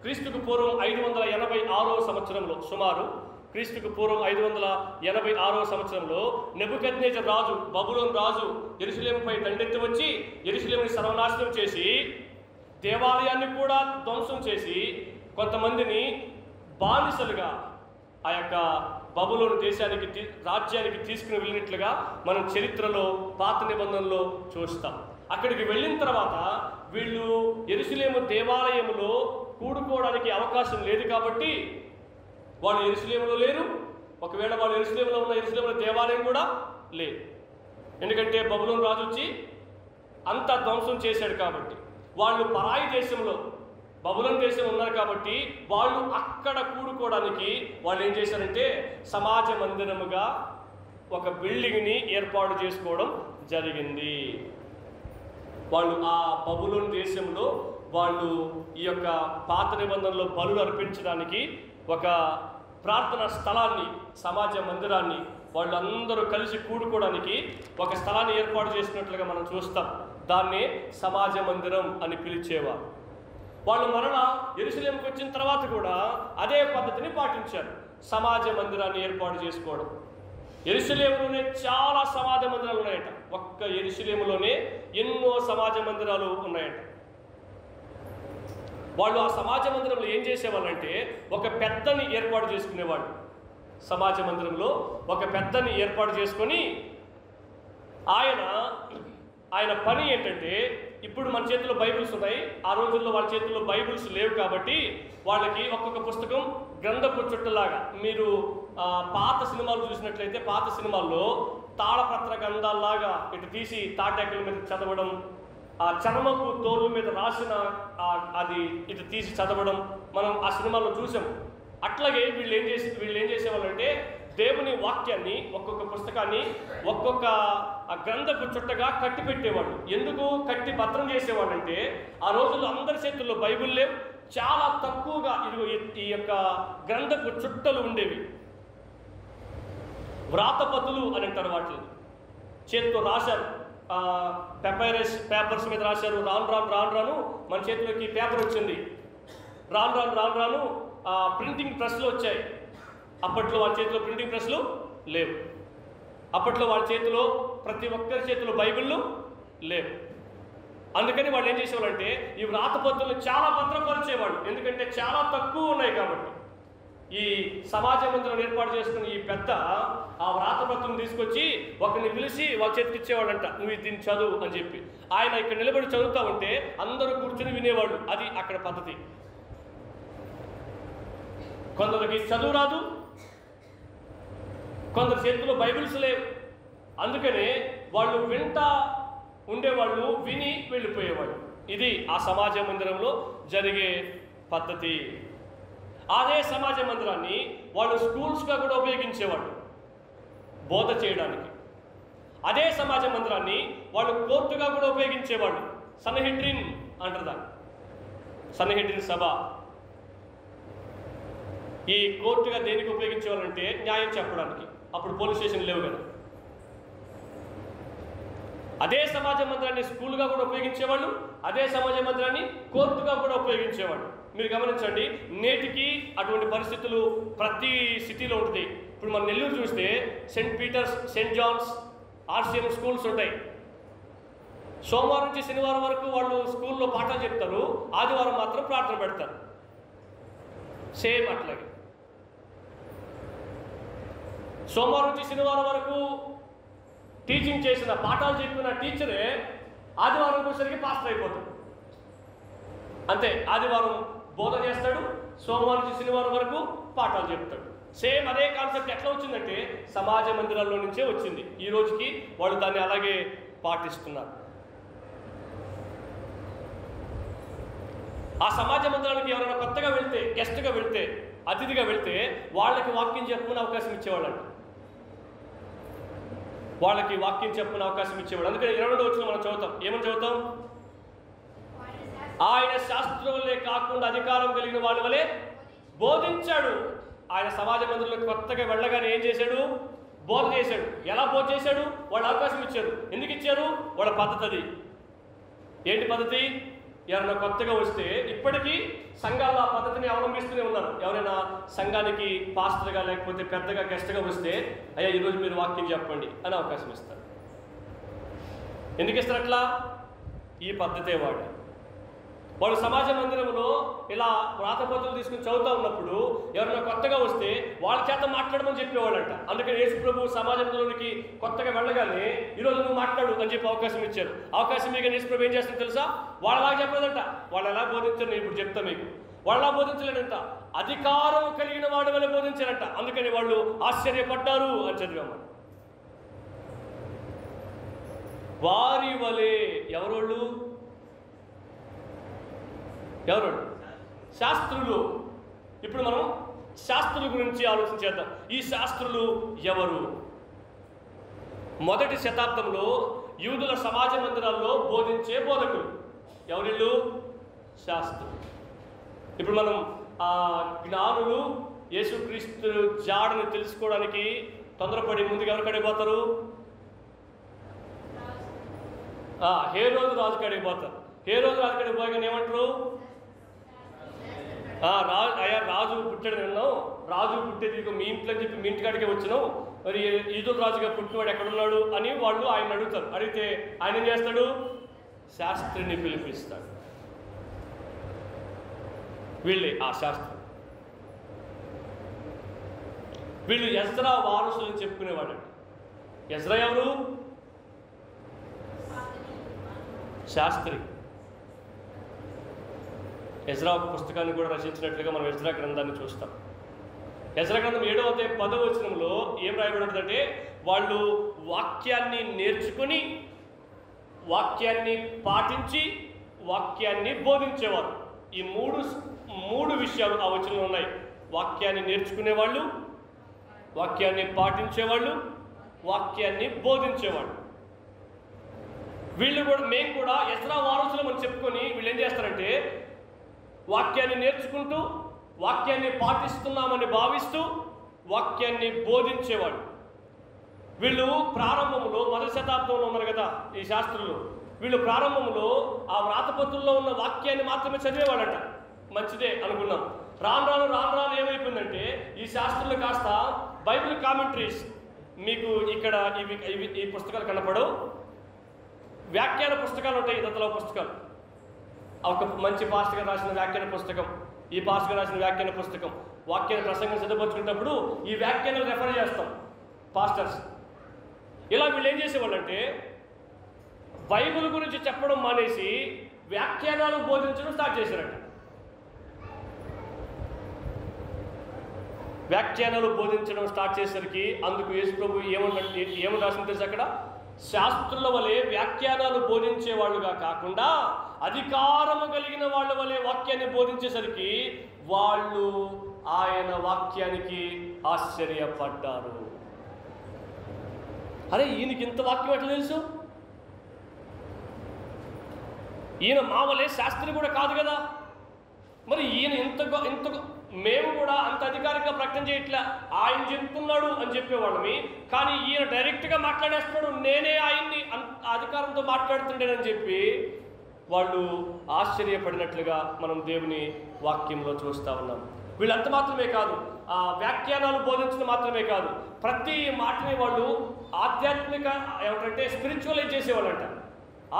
క్రీస్తుకు పూర్వం 586వ సంవత్సరంలో, సుమారు క్రీస్తుకు పూర్వం 586వ సంవత్సరంలో నెబుకద్నెజర్ రాజు, బబులోను రాజు యెరూషలేముపై దండెత్తి వచ్చి యెరూషలేముని సర్వనాశనం చేసి దేవాలయాన్ని కూడా ధ్వంసం చేసి కొంతమందిని బానిసలుగా ఆ యొక్క బబులోను దేశానికి రాజ్యానికి తీసుకుని వెళ్ళినట్లుగా మనం చరిత్రలో పాత నిబంధనలో చూస్తాం. అక్కడికి వెళ్ళిన తర్వాత వీళ్ళు యెరూషలేము దేవాలయములో కూడుకోవడానికి అవకాశం లేదు కాబట్టి వాళ్ళు యెరూషలేములో లేరు. ఒకవేళ వాళ్ళు యెరూషలేములో ఉన్న యెరూషలేములో దేవాలయం కూడా లేదు. ఎందుకంటే బబులోను రాజు వచ్చి అంతా ధ్వంసం చేశాడు కాబట్టి. వాళ్ళు పరాయి దేశంలో, బబులోను దేశం ఉన్నారు కాబట్టి వాళ్ళు అక్కడ కూడుకోవడానికి వాళ్ళు ఏం చేశారంటే సమాజ మందిరముగా ఒక బిల్డింగ్ని ఏర్పాటు చేసుకోవడం జరిగింది. వాళ్ళు ఆ బబులోను దేశంలో వాళ్ళు ఈ యొక్క పాత నిబంధనలో బలులు అర్పించడానికి ఒక ప్రార్థన స్థలాన్ని, సమాజ మందిరాన్ని వాళ్ళందరూ కలిసి కూడుకోవడానికి ఒక స్థలాన్ని ఏర్పాటు చేసినట్లుగా మనం చూస్తాం. దాన్ని సమాజ మందిరం అని పిలిచేవారు. వాళ్ళు మరలా యెరూషలేముకు వచ్చిన తర్వాత కూడా అదే పద్ధతిని పాటించారు, సమాజ మందిరాన్ని ఏర్పాటు చేసుకోవడం. యెరూషలేములోనే చాలా సమాజ మందిరాలు ఉన్నాయట. ఒక్క యెరూషలేములోనే ఎన్నో సమాజ మందిరాలు ఉన్నాయట. వాళ్ళు ఆ సమాజ మందిరంలో ఏం చేసేవాళ్ళంటే ఒక పెద్దని ఏర్పాటు చేసుకునేవాళ్ళు. సమాజ మందిరంలో ఒక పెద్దని ఏర్పాటు చేసుకొని ఆయన పని ఏంటంటే, ఇప్పుడు మన చేతిలో బైబిల్స్ ఉన్నాయి, ఆ రోజుల్లో వాళ్ళ చేతుల్లో బైబిల్స్ లేవు కాబట్టి వాళ్ళకి ఒక్కొక్క పుస్తకం గ్రంథపు చుట్టలాగా, మీరు పాత సినిమాలు చూసినట్లయితే పాత సినిమాల్లో తాళపత్ర గ్రంథాల్లాగా ఇటు తీసి తాటాకుల మీద చదవడం, ఆ చర్మపు తోలు మీద రాసిన అది ఇటు తీసి చదవడం మనం ఆ సినిమాలో చూసాం. అట్లాగే వీళ్ళు ఏం చేసేవాళ్ళంటే దేవుని వాక్యాన్ని, ఒక్కొక్క పుస్తకాన్ని ఒక్కొక్క గ్రంథపు చుట్టగా కట్టి పెట్టేవాళ్ళు. ఎందుకు కట్టి భద్రం చేసేవాళ్ళంటే ఆ రోజుల్లో అందరి చేతుల్లో బైబిల్ లేవు, చాలా తక్కువగా ఈ యొక్క గ్రంథపు చుట్టలు ఉండేవి. వ్రాతపతులు అని అంటారు వాటిని. చేతితో రాశారు, పేపర్స్ మీద రాశారు. రాను మన చేతిలోకి పేపర్ వచ్చింది. రాను ప్రింటింగ్ ప్రెస్లు వచ్చాయి. అప్పట్లో వాళ్ళ చేతిలో ప్రింటింగ్ ప్రెస్లు లేవు. అప్పట్లో వాళ్ళ చేతిలో, ప్రతి ఒక్కరి చేతిలో బైబిళ్ళు లేవు. అందుకని వాళ్ళు ఏం చేసేవాళ్ళంటే ఈ వ్రాతపత్రులు చాలా భద్రపరిచేవాళ్ళు, ఎందుకంటే చాలా తక్కువ ఉన్నాయి కాబట్టి. ఈ సమాజ మందిరం ఏర్పాటు చేసుకుని ఈ పెద్ద ఆ వ్రాతపత్రం తీసుకొచ్చి ఒకరిని పిలిచి వాళ్ళ చేతికి ఇచ్చేవాళ్ళంట, నువ్వు దీన్ని చదువు అని చెప్పి. ఆయన ఇక్కడ నిలబడి చదువుతా ఉంటే అందరూ కూర్చుని వినేవాళ్ళు. అది అక్కడ పద్ధతి. కొందరికి చదువు రాదు, కొందరు చేతిలో బైబిల్స్ లేవు. అందుకనే వాళ్ళు వింటా ఉండేవాళ్ళు, విని వెళ్ళిపోయేవాళ్ళు. ఇది ఆ సమాజ మందిరంలో జరిగే పద్ధతి. అదే సమాజ మందిరాన్ని వాళ్ళు స్కూల్స్గా కూడా ఉపయోగించేవాళ్ళు బోధ చేయడానికి. అదే సమాజ మందిరాన్ని వాళ్ళు కోర్టుగా కూడా ఉపయోగించేవాళ్ళు. సన్హెడ్రిన్ అంటారు దాన్ని, సన్హెడ్రిన్ సభ. ఈ కోర్టుగా దేనికి ఉపయోగించేవాళ్ళంటే న్యాయం చెప్పడానికి. అప్పుడు పోలీస్ స్టేషన్ లేవు కదా. అదే సమాజ మందిరాన్ని స్కూల్గా కూడా ఉపయోగించేవాళ్ళు, అదే సమాజ మందిరాన్ని కోర్టుగా కూడా ఉపయోగించేవాళ్ళు. మీరు గమనించండి, నేటికి అటువంటి పరిస్థితులు ప్రతి సిటీలో ఉంటుంది. ఇప్పుడు మన నెల్లూరు చూస్తే Saint Peter's, Saint John's, RCM schools ఉంటాయి. సోమవారం నుంచి శనివారం వరకు వాళ్ళు స్కూల్లో పాఠాలు చెప్తారు, ఆదివారం మాత్రం ప్రార్థన పెడతారు. సేమ్ అట్లాగే సోమవారం నుంచి శనివారం వరకు టీచింగ్ చేసిన, పాఠాలు చెప్పిన టీచరే ఆదివారం వచ్చేసరికి పాస్టర్ అయిపోతాడు. అంతే, ఆదివారం బోధ చేస్తాడు, సోమవారం నుంచి శనివారం వరకు పాఠాలు చెప్తాడు. సేమ్ అదే కాన్సెప్ట్ ఎట్లా వచ్చిందంటే సమాజ మందిరాల్లో నుంచే వచ్చింది. ఈ రోజుకి వాళ్ళు దాన్ని అలాగే పాటిస్తున్నారు. ఆ సమాజ మందిరానికి ఎవరైనా కొత్తగా వెళ్తే, గెస్ట్గా వెళ్తే, అతిథిగా వెళ్తే వాళ్ళకి వాక్యం చెప్పుకునే అవకాశం ఇచ్చేవాళ్ళంట. వాళ్ళకి వాక్యం చెప్పుకునే అవకాశం ఇచ్చేవాళ్ళు. అందుకని 22వ వచనం మనం చదువుతాం. ఏమని చదువుతాం? ఆయన శాస్త్రులే కాకుండా అధికారం కలిగిన వాళ్ళ వలె బోధించాడు. ఆయన సమాజ మందిరంలో కొత్తగా వెళ్ళగానే ఏం చేశాడు? బోధ చేశాడు. ఎలా బోధ చేశాడు? వాళ్ళు అవకాశం ఇచ్చారు. ఎందుకు ఇచ్చారు? వాళ్ళ పద్ధతి అది. ఏంటి పద్ధతి? ఎవరైనా కొత్తగా వస్తే ఇప్పటికీ సంఘాల్లో ఆ పద్ధతిని అవలంబిస్తూనే ఉన్నారు. ఎవరైనా సంఘానికి పాస్టర్గా లేకపోతే పెద్దగా గెస్ట్గా వస్తే, అయ్యా ఈరోజు మీరు వాక్యం చెప్పండి అని అవకాశం ఇస్తారు. ఎందుకు ఇస్తారు అట్లా? ఈ పద్ధతే వాళ్ళు సమాజ మందిరంలో ఇలా వ్రాతపత్రులు తీసుకుని చదువుతూ ఉన్నప్పుడు ఎవరైనా కొత్తగా వస్తే వాళ్ళ చేత మాట్లాడమని చెప్పేవాళ్ళంట. అందుకని యేసు ప్రభు సమాజ మందిరంలోకి కొత్తగా వెళ్ళగానే ఈరోజు నువ్వు మాట్లాడు అని చెప్పి అవకాశం ఇచ్చారు. అవకాశం మీకు యేసు ప్రభు ఏం చేస్తారో తెలుసా? వాళ్ళలా చెప్పలేదంట. వాళ్ళు ఎలా బోధించారు నేను ఇప్పుడు చెప్తా మీకు. వాళ్ళలా బోధించలేదంట, అధికారం కలిగిన వాడి వల్ల బోధించారంట. అందుకని వాళ్ళు ఆశ్చర్యపడ్డారు అని చదివాము. వారి వలె ఎవరోళ్ళు? ఎవరు? శాస్త్రులు. ఇప్పుడు మనం శాస్త్రుల గురించి ఆలోచించేద్దాం. ఈ శాస్త్రులు ఎవరు? మొదటి శతాబ్దంలో యూదుల సమాజ మందిరాల్లో బోధించే బోధకులు ఎవరిళ్ళు? శాస్త్రులు. ఇప్పుడు మనం ఆ జ్ఞానులు యేసుక్రీస్తు జాడని తెలుసుకోవడానికి తొందరపడి ముందుకు ఎవరు కడిగిపోతారు? హేరోదు రాజు కడిగిపోతారు. హేరోదు రాజు కాడికి పోయగానే ఏమంటారు? రాజు పుట్టాడు విన్నావు, రాజు పుట్టేది మీ ఇంట్లో అని చెప్పి మీ ఇంటికాడికే వచ్చినావు, మరి ఈదుల రాజుగా పుట్టినవాడు ఎక్కడున్నాడు అని వాళ్ళు ఆయన అడుగుతారు. అడిగితే ఆయన ఏం చేస్తాడు? శాస్త్రిని పిలిపిస్తాడు. వీళ్ళే ఆ శాస్త్రం. వీళ్ళు ఎజ్రా వారసులు చెప్పుకునేవాడు. ఎజ్రా ఎవరు? శాస్త్రి. ఎజ్రా ఒక పుస్తకాన్ని కూడా రచించినట్లుగా మనం ఎజ్రా గ్రంథాన్ని చూస్తాం. ఎజ్రా గ్రంథం 7వ అధ్యాయం 10వ వచనంలో ఏం రాయబడిందంటే వాళ్ళు వాక్యాన్ని నేర్చుకుని, వాక్యాన్ని పాటించి, వాక్యాన్ని బోధించేవారు. ఈ మూడు విషయాలు ఆ వచనంలో ఉన్నాయి. వాక్యాన్ని నేర్చుకునేవాళ్ళు, వాక్యాన్ని పాటించేవాళ్ళు, వాక్యాన్ని బోధించేవాళ్ళు. వీళ్ళు కూడా, మేము కూడా ఎజ్రా వారసులు అని చెప్పుకొని వీళ్ళు ఏం చేస్తారంటే వాక్యాన్ని నేర్చుకుంటూ, వాక్యాన్ని పాటిస్తున్నామని భావిస్తూ, వాక్యాన్ని బోధించేవాడు. వీళ్ళు ప్రారంభంలో మొదటి శతాబ్దంలో ఉన్నారు కదా ఈ శాస్త్రులు. వీళ్ళు ప్రారంభంలో ఆ వ్రాతపత్రుల్లో ఉన్న వాక్యాన్ని మాత్రమే చదివేవాళ్ళంట. మంచిదే అనుకున్నాం. రాను రాను ఏమైపోయిందంటే ఈ శాస్త్రులు కాస్త బైబిల్ కామెంటరీస్, మీకు ఇక్కడ ఈ పుస్తకాలు కనపడవు, వ్యాఖ్యాన పుస్తకాలు ఉంటాయి. దత్తలో పుస్తకాలు, ఒక మంచి పాస్టర్ గారు రాసిన వ్యాఖ్యాన పుస్తకం, ఈ పాస్టర్ గారు రాసిన వ్యాఖ్యాన పుస్తకం, వాక్యాన్ని ప్రసంగం సిద్ధపరచుకునేటప్పుడు ఈ వ్యాఖ్యానాలు రెఫర్ చేస్తాం పాస్టర్స్. ఇలా వీళ్ళు ఏం చేసేవాళ్ళంటే బైబిల్ గురించి చెప్పడం మానేసి వ్యాఖ్యానాలు బోధించడం స్టార్ట్ చేశారంట. వ్యాఖ్యానాలు బోధించడం స్టార్ట్ చేసేసరికి అందుకు యేసు ప్రభు ఏమని రాసింది తెలుసు? అక్కడ శాస్త్రుల వలె వ్యాఖ్యానాలు బోధించే వాళ్ళుగా కాకుండా అధికారము కలిగిన వాళ్ళ వలె వాక్యాన్ని బోధించేసరికి వాళ్ళు ఆయన వాక్యానికి ఆశ్చర్యపడ్డారు. అరే ఈయనకి ఇంత వాక్యం ఎట్లా తెలుసు? ఈయన మా వలె శాస్త్రి కూడా కాదు కదా, మరి ఈయన ఇంత మేము కూడా అంత అధికారికంగా ప్రకటన చేయట్లే, ఆయన చెప్తున్నాడు అని చెప్పేవాళ్ళమి, కానీ ఈయన డైరెక్ట్గా మాట్లాడేస్తున్నాడు, నేనే ఆయన్ని అధికారంతో మాట్లాడుతుండేనని చెప్పి వాళ్ళు ఆశ్చర్యపడినట్లుగా మనం దేవుని వాక్యంలో చూస్తూ ఉన్నాం. వీళ్ళంత మాత్రమే కాదు, ఆ వ్యాఖ్యానాలు బోధించడం మాత్రమే కాదు, ప్రతి మాటని వాళ్ళు ఆధ్యాత్మిక ఏమంటే స్పిరిచువలైజ్ చేసేవాళ్ళంట.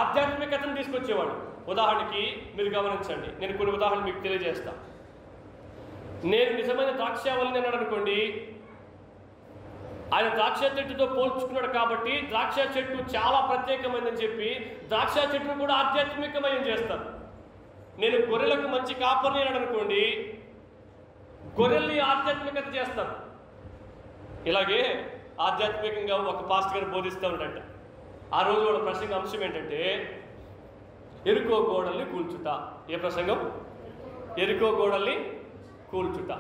ఆధ్యాత్మికతను తీసుకొచ్చేవాళ్ళు. ఉదాహరణకి మీరు గమనించండి, నేను కొన్ని ఉదాహరణలు మీకు తెలియజేస్తాను. నేను నిజమైన ద్రాక్షావల్లి అన్నాడు అనుకోండి, ఆయన ద్రాక్ష చెట్టుతో పోల్చుకున్నాడు కాబట్టి ద్రాక్ష చెట్టు చాలా ప్రత్యేకమైందని చెప్పి ద్రాక్ష చెట్టును కూడా ఆధ్యాత్మికమయం చేస్తారు. నేను గొర్రెలకు మంచి కాపరిని అనుకోండి, గొర్రెల్ని ఆధ్యాత్మికత చేస్తాను. ఇలాగే ఆధ్యాత్మికంగా ఒక పాస్టర్ గారు బోధిస్తూ ఉంటాడంట. ఆ రోజు వాళ్ళ ప్రసంగ అంశం ఏంటంటే ఎరుకో గోడల్ని కూల్చుట. ఏ ప్రసంగం? ఎరుకో గోడల్ని కూల్చుట.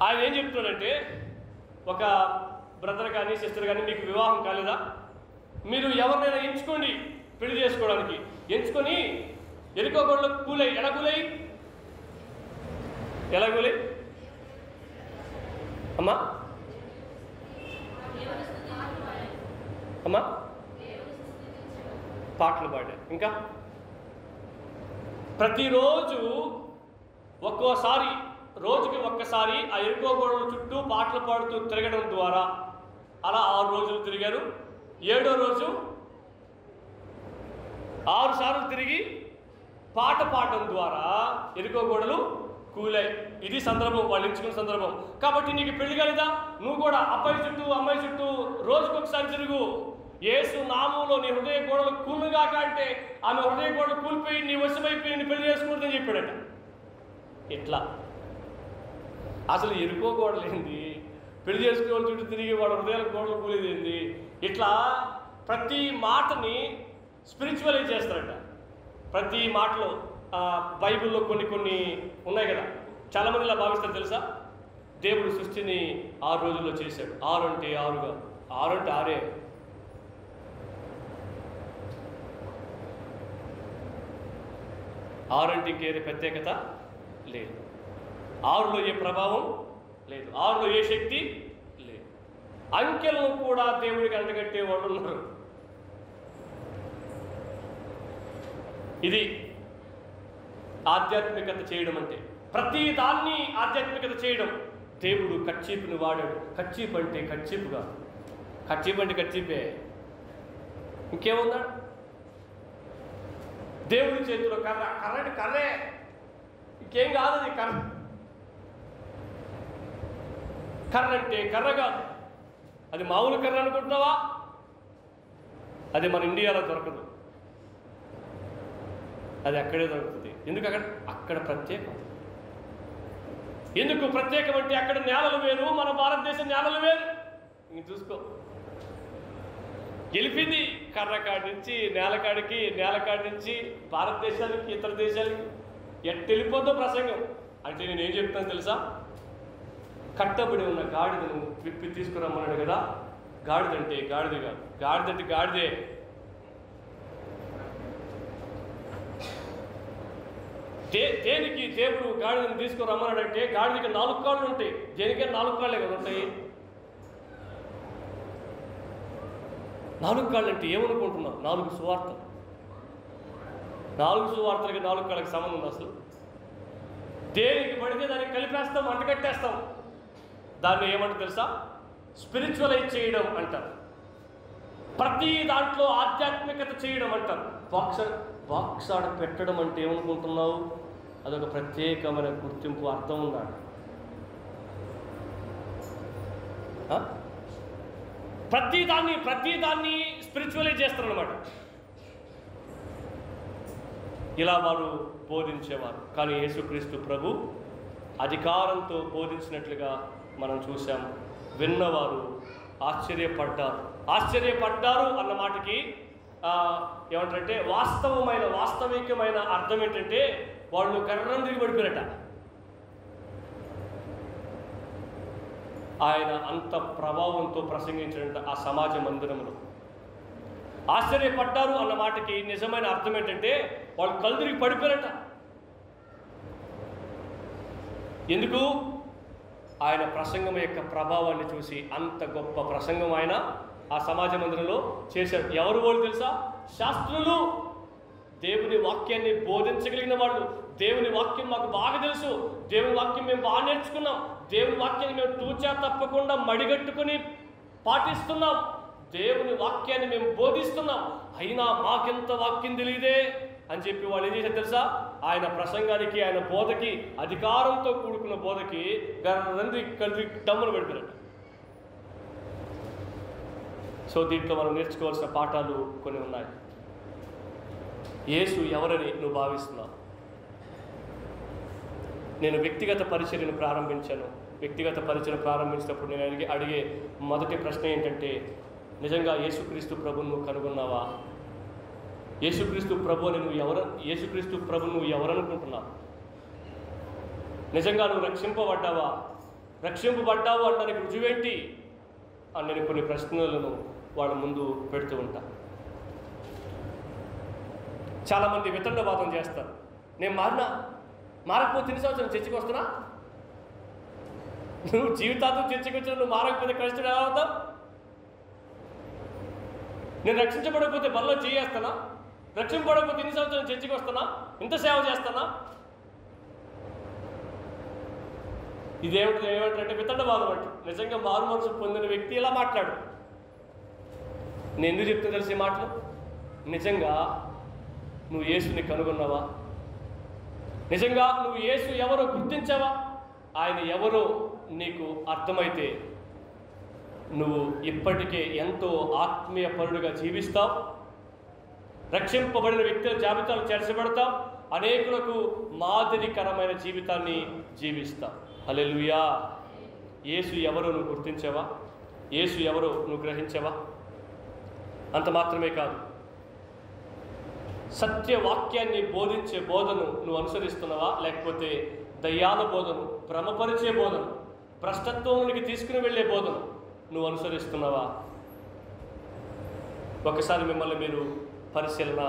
ఆయన ఏం చెప్తున్నాడంటే, ఒక బ్రదర్ కానీ సిస్టర్ కానీ మీకు వివాహం కాలేదా, మీరు ఎవరినైనా ఎంచుకోండి పెళ్లి చేసుకోవడానికి. ఎంచుకొని ఎరుకో గోడలు కూలై. ఎలా కూలై? అమ్మా అమ్మా పాటలు పాడా. ఇంకా ప్రతిరోజు రోజుకి ఒక్కసారి ఆ ఎరుకో గోడల చుట్టూ పాటలు పాడుతూ తిరగడం ద్వారా అలా 6 రోజులు తిరిగారు. 7వ రోజు 6 సార్లు తిరిగి పాట పాడడం ద్వారా ఎరుకో గోడలు కూలాయి. ఇది సందర్భం, వాళ్ళు ఎంచుకున్న సందర్భం. కాబట్టి నీకు పెళ్లి కాలేదా, నువ్వు కూడా అబ్బాయి చుట్టూ అమ్మాయి చుట్టూ రోజుకొకసారి తిరుగు. యేసు నామంలో నీ హృదయ గోడలు కూలుగాక అంటే ఆమె హృదయ గోడలు కూలిపోయి నీ వశమైపోయి నీ పెళ్లి చేసుకుంటుందని చెప్పాడట. ఇట్లా అసలు ఎరుకో గోడలు ఏంది, పెళ్లి చేసుకునే వాళ్ళ చుట్టూ తిరిగి వాళ్ళ హృదయాల గోడలు కూలేది ఏంది? ఇట్లా ప్రతి మాటని స్పిరిచువలైజ్ చేస్తారట. ప్రతి మాటలో బైబిల్లో కొన్ని ఉన్నాయి కదా, చాలామంది ఇలా భావిస్తారు తెలుసా. దేవుడు సృష్టిని 6 రోజుల్లో చేశాడు. 6 అంటే 6 కాదు, 6 అంటే 6. 6 అంటే ఇంకేది ప్రత్యేకత లేదు. 6లో ఏ ప్రభావం లేదు, 6లో ఏ శక్తి లేదు. అంకెలను కూడా దేవుడికి అంటగట్టే వాళ్ళు ఉన్నారు. ఇది ఆధ్యాత్మికత చేయడం అంటే. ప్రతి దాన్ని ఆధ్యాత్మికత చేయడం. దేవుడు కర్చీపుని వాడాడు. కర్చీపు అంటే కర్చీపు కాదు, కర్చీపు అంటే కర్చీపే, ఇంకేముందా? దేవుడి చేతిలో కర్ర అంటే కర్రే, ఇంకేం కాదు. అది కర్ర అంటే కర్ర కాదు. అది మామూలు కర్ర అనుకుంటున్నావా? అది మన ఇండియాలో దొరకదు, అది అక్కడే దొరుకుతుంది. ఎందుకు? అక్కడ ప్రత్యేకం. ఎందుకు ప్రత్యేకం అంటే అక్కడ నేలలు వేరు, మన భారతదేశం నేలలు వేరు. ఇంక చూసుకో, గెలిపింది కర్ర కాడి నుంచి నేలకాడికి, నేలకాడి నుంచి భారతదేశానికి, ఇతర దేశాలకి ఎట్టు వెళ్ళిపోద్దో ప్రసంగం. అంటే నేను ఏం చెప్తాను తెలుసా, కట్టబడి ఉన్న గాడిదను విప్పి తీసుకురమ్మన్నాడు కదా. గాడిదంటే గాడిద కాదు, గాడిదంటే గాడిదే. దేనికి దేవుడు గాడిదను తీసుకురమ్మన్నాడంటే, గాడిదకి 4 కాళ్ళు ఉంటాయి. దేనికైనా 4 కాళ్ళే కదా ఉంటాయి. 4 కాళ్ళు అంటే ఏమనుకుంటున్నావు? 4 సువార్తలు. 4 సువార్తలకి 4 కాళ్ళకి సంబంధం ఉంది అసలు? దేనికి పడితే దానికి కలిపేస్తాం, అంటకట్టేస్తాం. దాన్ని ఏమంటే తెలుసా? స్పిరిచువలైజ్ చేయడం అంటారు. ప్రతి దాంట్లో ఆధ్యాత్మికత చేయడం అంటారు. బాక్స్ ఆడ పెట్టడం అంటే ఏమనుకుంటున్నావు? అదొక ప్రత్యేకమైన గుర్తింపు, అర్థం ఉన్నాడు. ప్రతిదాన్ని స్పిరిచువలైజ్ చేస్తారన్నమాట. ఇలా వారు బోధించేవారు. కానీ యేసుక్రీస్తు ప్రభు అధికారంతో బోధించినట్లుగా మనం చూసాం. విన్నవారు ఆశ్చర్యపడ్డారు అన్న మాటకి ఏమంటారంటే వాస్తవికమైన అర్థం ఏంటంటే వాళ్ళు కర్రం తిరిగి పడిపోయారట. ఆయన అంత ప్రభావంతో ప్రసంగించాడంట ఆ సమాజ మందిరంలో. ఆశ్చర్యపడ్డారు అన్న మాటకి నిజమైన అర్థం ఏంటంటే వాళ్ళు కళ్ళు తిరిగి పడిపోయారట. ఎందుకు? ఆయన ప్రసంగం యొక్క ప్రభావాన్ని చూసి. అంత గొప్ప ప్రసంగం ఆయన ఆ సమాజ మందిరంలో చేశారు. ఎవరు వాళ్ళు తెలుసా? శాస్త్రులు, దేవుని వాక్యాన్ని బోధించగలిగిన వాళ్ళు. దేవుని వాక్యం మాకు బాగా తెలుసు, దేవుని వాక్యం మేము బాగా నేర్చుకున్నాం, దేవుని వాక్యాన్ని మేము తూచా తప్పకుండా మడిగట్టుకుని పాటిస్తున్నాం, దేవుని వాక్యాన్ని మేము బోధిస్తున్నాం, అయినా మాకెంత వాక్యం తెలియదే అని చెప్పి వాళ్ళు ఏం చేశారు తెలుసా? ఆయన ప్రసంగానికి, ఆయన బోధకి, అధికారంతో కూడుకున్న బోధకి రంది కలిసి డమ్మును పెడతారట. సో దీంట్లో మనం నేర్చుకోవాల్సిన పాఠాలు కొన్ని ఉన్నాయి. యేసు ఎవరని నువ్వు భావిస్తున్నావు? నేను వ్యక్తిగత పరిచర్యను ప్రారంభించాను. వ్యక్తిగత పరిచయం ప్రారంభించినప్పుడు నేను అడిగే మొదటి ప్రశ్న ఏంటంటే, నిజంగా యేసుక్రీస్తు ప్రభువును నువ్వు కనుగొన్నావా? యేసుక్రీస్తు ప్రభువుని యేసుక్రీస్తు ప్రభు నువ్వు ఎవరనుకుంటున్నావు? నిజంగా నువ్వు రక్షింపబడ్డావా? రక్షింపబడ్డావు అనడానికి రుజువేంటి అని నేను కొన్ని ప్రశ్నలను వాళ్ళ ముందు పెడుతూ ఉంటా. చాలామంది వితండవాదం చేస్తారు. నేను మారకపోతే 3 సంవత్సరాలు చర్చకి వస్తున్నా? నువ్వు జీవితాంతం చర్చకి వచ్చిన నువ్వు మారకపోతే క్రైస్తవుడు ఎలా అవుతావు? నేను రక్షించబడకపోతే బల్లో చేయేస్తానా? రక్షింపబడకపోతే 2 సంవత్సరాలు చర్చకి వస్తానా? ఇంత సేవ చేస్తానా? ఏమంటారంటే వితండవాదం అంట. నిజంగా మారు మనసు పొందిన వ్యక్తి ఇలా మాట్లాడు. నేను ఎందుకు చెప్తే తెలిసే మాటలు? నిజంగా నువ్వు యేసుని కనుగొన్నావా? నిజంగా నువ్వు యేసు ఎవరో గుర్తించావా? ఆయన ఎవరో నీకు అర్థమైతే నువ్వు ఇప్పటికే ఎంతో ఆత్మీయ పరుడుగా జీవిస్తావు. రక్షింపబడిన వ్యక్తుల జాబితాలు చేర్చబడతావు. అనేకులకు మాదిరికరమైన జీవితాన్ని జీవిస్తావు. హల్లెలూయా. యేసు ఎవరో నువ్వు గుర్తించావా? యేసు ఎవరో నువ్వు గ్రహించావా? అంత మాత్రమే కాదు, సత్యవాక్యాన్ని బోధించే బోధను నువ్వు అనుసరిస్తున్నావా? లేకపోతే దయ్యాల బోధను, భ్రమపరిచే బోధను, భ్రష్టత్వంలోనికి తీసుకుని వెళ్ళే బోధను నువ్వు అనుసరిస్తున్నావా? ఒకసారి మిమ్మల్ని మీరు పరిశీలన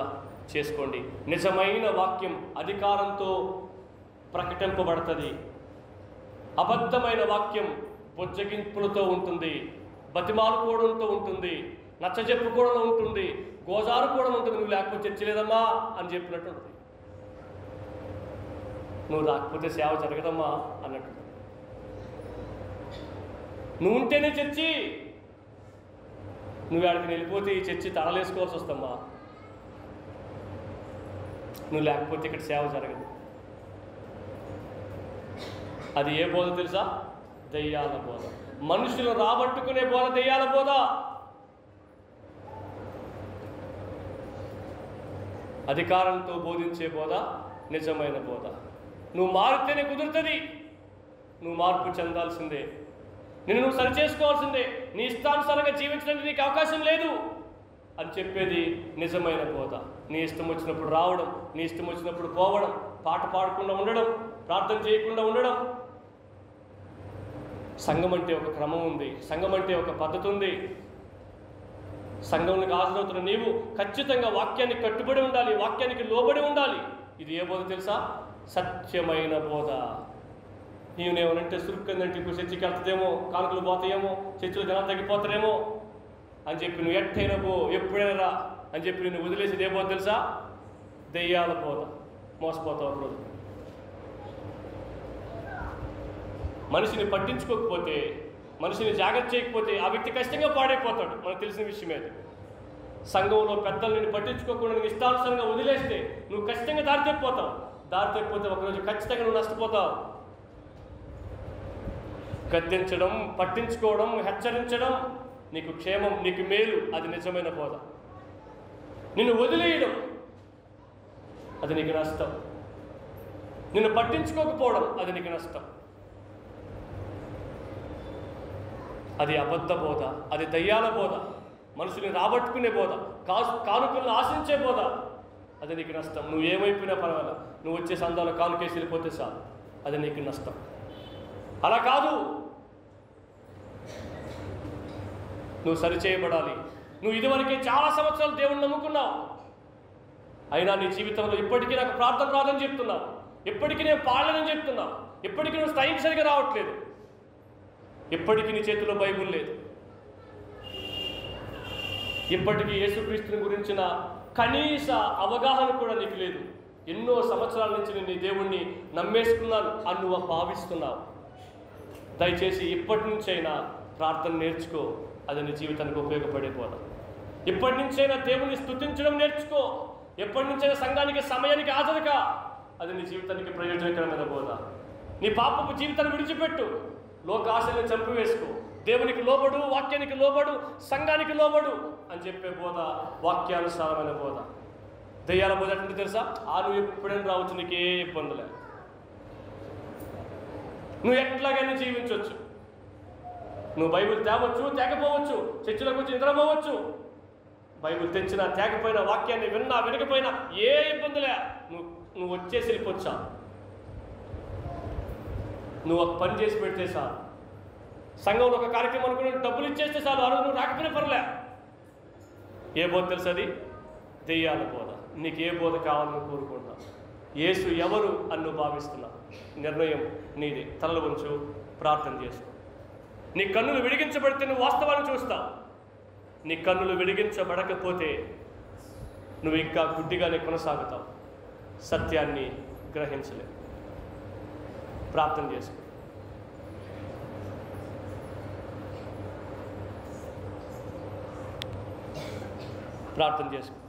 చేసుకోండి. నిజమైన వాక్యం అధికారంతో ప్రకటింపబడుతుంది. అబద్ధమైన వాక్యం బొజ్జగింపులతో ఉంటుంది, బతిమాలుకోవడంతో ఉంటుంది, నచ్చజెప్పుకోవడం ఉంటుంది, గోజారు కూడా ఉంటుంది. నువ్వు లేకపోతే చర్చ లేదమ్మా అని చెప్పినట్టు ఉంటుంది. నువ్వు రాకపోతే సేవ జరగదమ్మా అన్నట్టు. నువ్వు ఉంటేనే చర్చి, నువ్వు ఆడికి వెళ్ళిపోతే ఈ చర్చి తడలేసుకోవాల్సి వస్తమ్మా. నువ్వు లేకపోతే ఇక్కడ సేవ జరగదు. అది ఏ బోధ తెలుసా? దయ్యాల బోధ. మనుషులు రాబట్టుకునే బోధ దయ్యాల బోధ. అధికారంతో బోధించే బోధ నిజమైన బోధ. నువ్వు మారితేనే కుదురుతుంది. నువ్వు మార్పు చెందాల్సిందే. నువ్వు సరిచేసుకోవాల్సిందే. నీ ఇష్టానుసారంగా జీవించడానికి నీకు అవకాశం లేదు అని చెప్పేది నిజమైన బోధ. నీ ఇష్టం వచ్చినప్పుడు రావడం, నీ ఇష్టం వచ్చినప్పుడు పోవడం, పాట పాడకుండా ఉండడం, ప్రార్థన చేయకుండా ఉండడం. సంఘం అంటే ఒక క్రమం ఉంది. సంఘం అంటే ఒక పద్ధతి ఉంది. సంఘంలోకి హాజరవుతున్న నీవు ఖచ్చితంగా వాక్యానికి కట్టుబడి ఉండాలి, వాక్యానికి లోబడి ఉండాలి. ఇది ఏ బోధ తెలుసా? సత్యమైన బోధ. నీవునేమనంటే సురుక్కందంటే ఇప్పుడు చర్చికి వెళ్తుందేమో, కానుకలు పోతాయేమో, చర్చిలో జనాలు తగ్గిపోతారేమో అని చెప్పి నువ్వు ఎట్టయినా పో, ఎప్పుడైనా రా అని చెప్పి నువ్వు వదిలేసేది ఏ బోధ తెలుసా? దెయ్యాల బోధ. మోసపోతావు రోజు. మనిషిని పట్టించుకోకపోతే, మనిషిని జాగ్రత్త చేయకపోతే ఆ వ్యక్తి కష్టంగా పాడైపోతాడు. మనకు తెలిసిన విషయమే అది. సంఘంలో పెద్దలు నిన్ను పట్టించుకోకుండా నేను ఇష్టానుసారంగా వదిలేస్తే నువ్వు ఖచ్చితంగా దారి తప్పిపోతావు. దారి తప్పిపోతే ఒకరోజు ఖచ్చితంగా నువ్వు నష్టపోతావు. గద్దించడం, పట్టించుకోవడం, హెచ్చరించడం నీకు క్షేమం, నీకు మేలు. అది నిజమైన బోధ. నిన్ను వదిలేయడం అది నీకు నష్టం. నిన్ను పట్టించుకోకపోవడం అది నీకు నష్టం. అది అబద్ధ బోధ, అది దయ్యాల బోధ, మనుషుల్ని రాబట్టుకునే బోధ, కానుకలను ఆశించే బోధ. అది నీకు నష్టం. నువ్వు ఏమైపోయినా పర్వాలేదు, నువ్వు వచ్చే సందాలో కానుకేసి వెళ్ళిపోతే చాలు, అది నీకు నష్టం. అలా కాదు, నువ్వు సరిచేయబడాలి. నువ్వు ఇదివరకే చాలా సంవత్సరాలు దేవుణ్ణి నమ్ముకున్నావు, అయినా నీ జీవితంలో ఇప్పటికీ నాకు ప్రార్థన రాదని చెప్తున్నావు, ఇప్పటికీ నేను పాడలేదని చెప్తున్నావు, ఇప్పటికీ నువ్వు స్థాయికి సరిగా రావట్లేదు, ఇప్పటికీ నీ చేతిలో బైబుల్ లేదు, ఇప్పటికీ యేసుక్రీస్తుని గురించిన కనీస అవగాహన కూడా నీకు లేదు. ఎన్నో సంవత్సరాల నుంచి నేను నీ దేవుణ్ణి నమ్మేసుకున్నాను అని నువ్వు భావిస్తున్నావు. దయచేసి ఇప్పటి నుంచైనా ప్రార్థన నేర్చుకో. అది నీ జీవితానికి ఉపయోగపడిపోదు. ఇప్పటి నుంచైనా దేవుణ్ణి స్తుతించడం నేర్చుకో. ఎప్పటి నుంచైనా సంఘానికి సమయానికి హాజరుగా. అది నీ జీవితానికి ప్రయోజనకరమైన బోధ. నీ పాపపు జీవితాన్ని విడిచిపెట్టు, లోక ఆశలను చంపివేసుకో, దేవునికి లోబడు, వాక్యానికి లోబడు, సంఘానికి లోబడు అని చెప్పే బోధ వాక్యానుసారమైన బోధ. దెయ్యాల బోధ అంటే తెలుసా? నువ్వు ఎప్పుడైనా రావచ్చు, నీకే ఇబ్బందులే, నువ్వు ఎట్లాగైనా జీవించవచ్చు, నువ్వు బైబిల్ తేవచ్చు, తేకపోవచ్చు, చర్చిలోకి వచ్చి నిద్రపోవచ్చు, బైబిల్ తెచ్చినా తేకపోయినా, వాక్యాన్ని విన్నా వినకపోయినా ఏ ఇబ్బందులే, నువ్వు వచ్చేసి వెళ్ళిపోవచ్చా, నువ్వు ఒక పని చేసి పెడితే చాలు, సంఘంలో ఒక కార్యక్రమం అనుకుని డబ్బులు ఇచ్చేస్తే చాలు, ఆ రోజు నువ్వు రాకపోయినా పర్లే. ఏ బోధ తెలుసు? అది దెయ్యాల బోధ. నీకు ఏ బోధ కావాలని కోరుకుంటున్నావు? యేసు ఎవరు అని నువ్వు భావిస్తున్నావు? నిర్ణయం నీది. తలలు వంచు, ప్రార్థన చేసుకో. నీ కన్నులు విడిగించబడితే నువ్వు వాస్తవాన్ని చూస్తావు. నీ కన్నులు విడిగించబడకపోతే నువ్వు ఇంకా గుడ్డిగానే కొనసాగుతావు, సత్యాన్ని గ్రహించలేవు. ప్రార్థన చేసుకో. ప్రార్థన చేసుకో.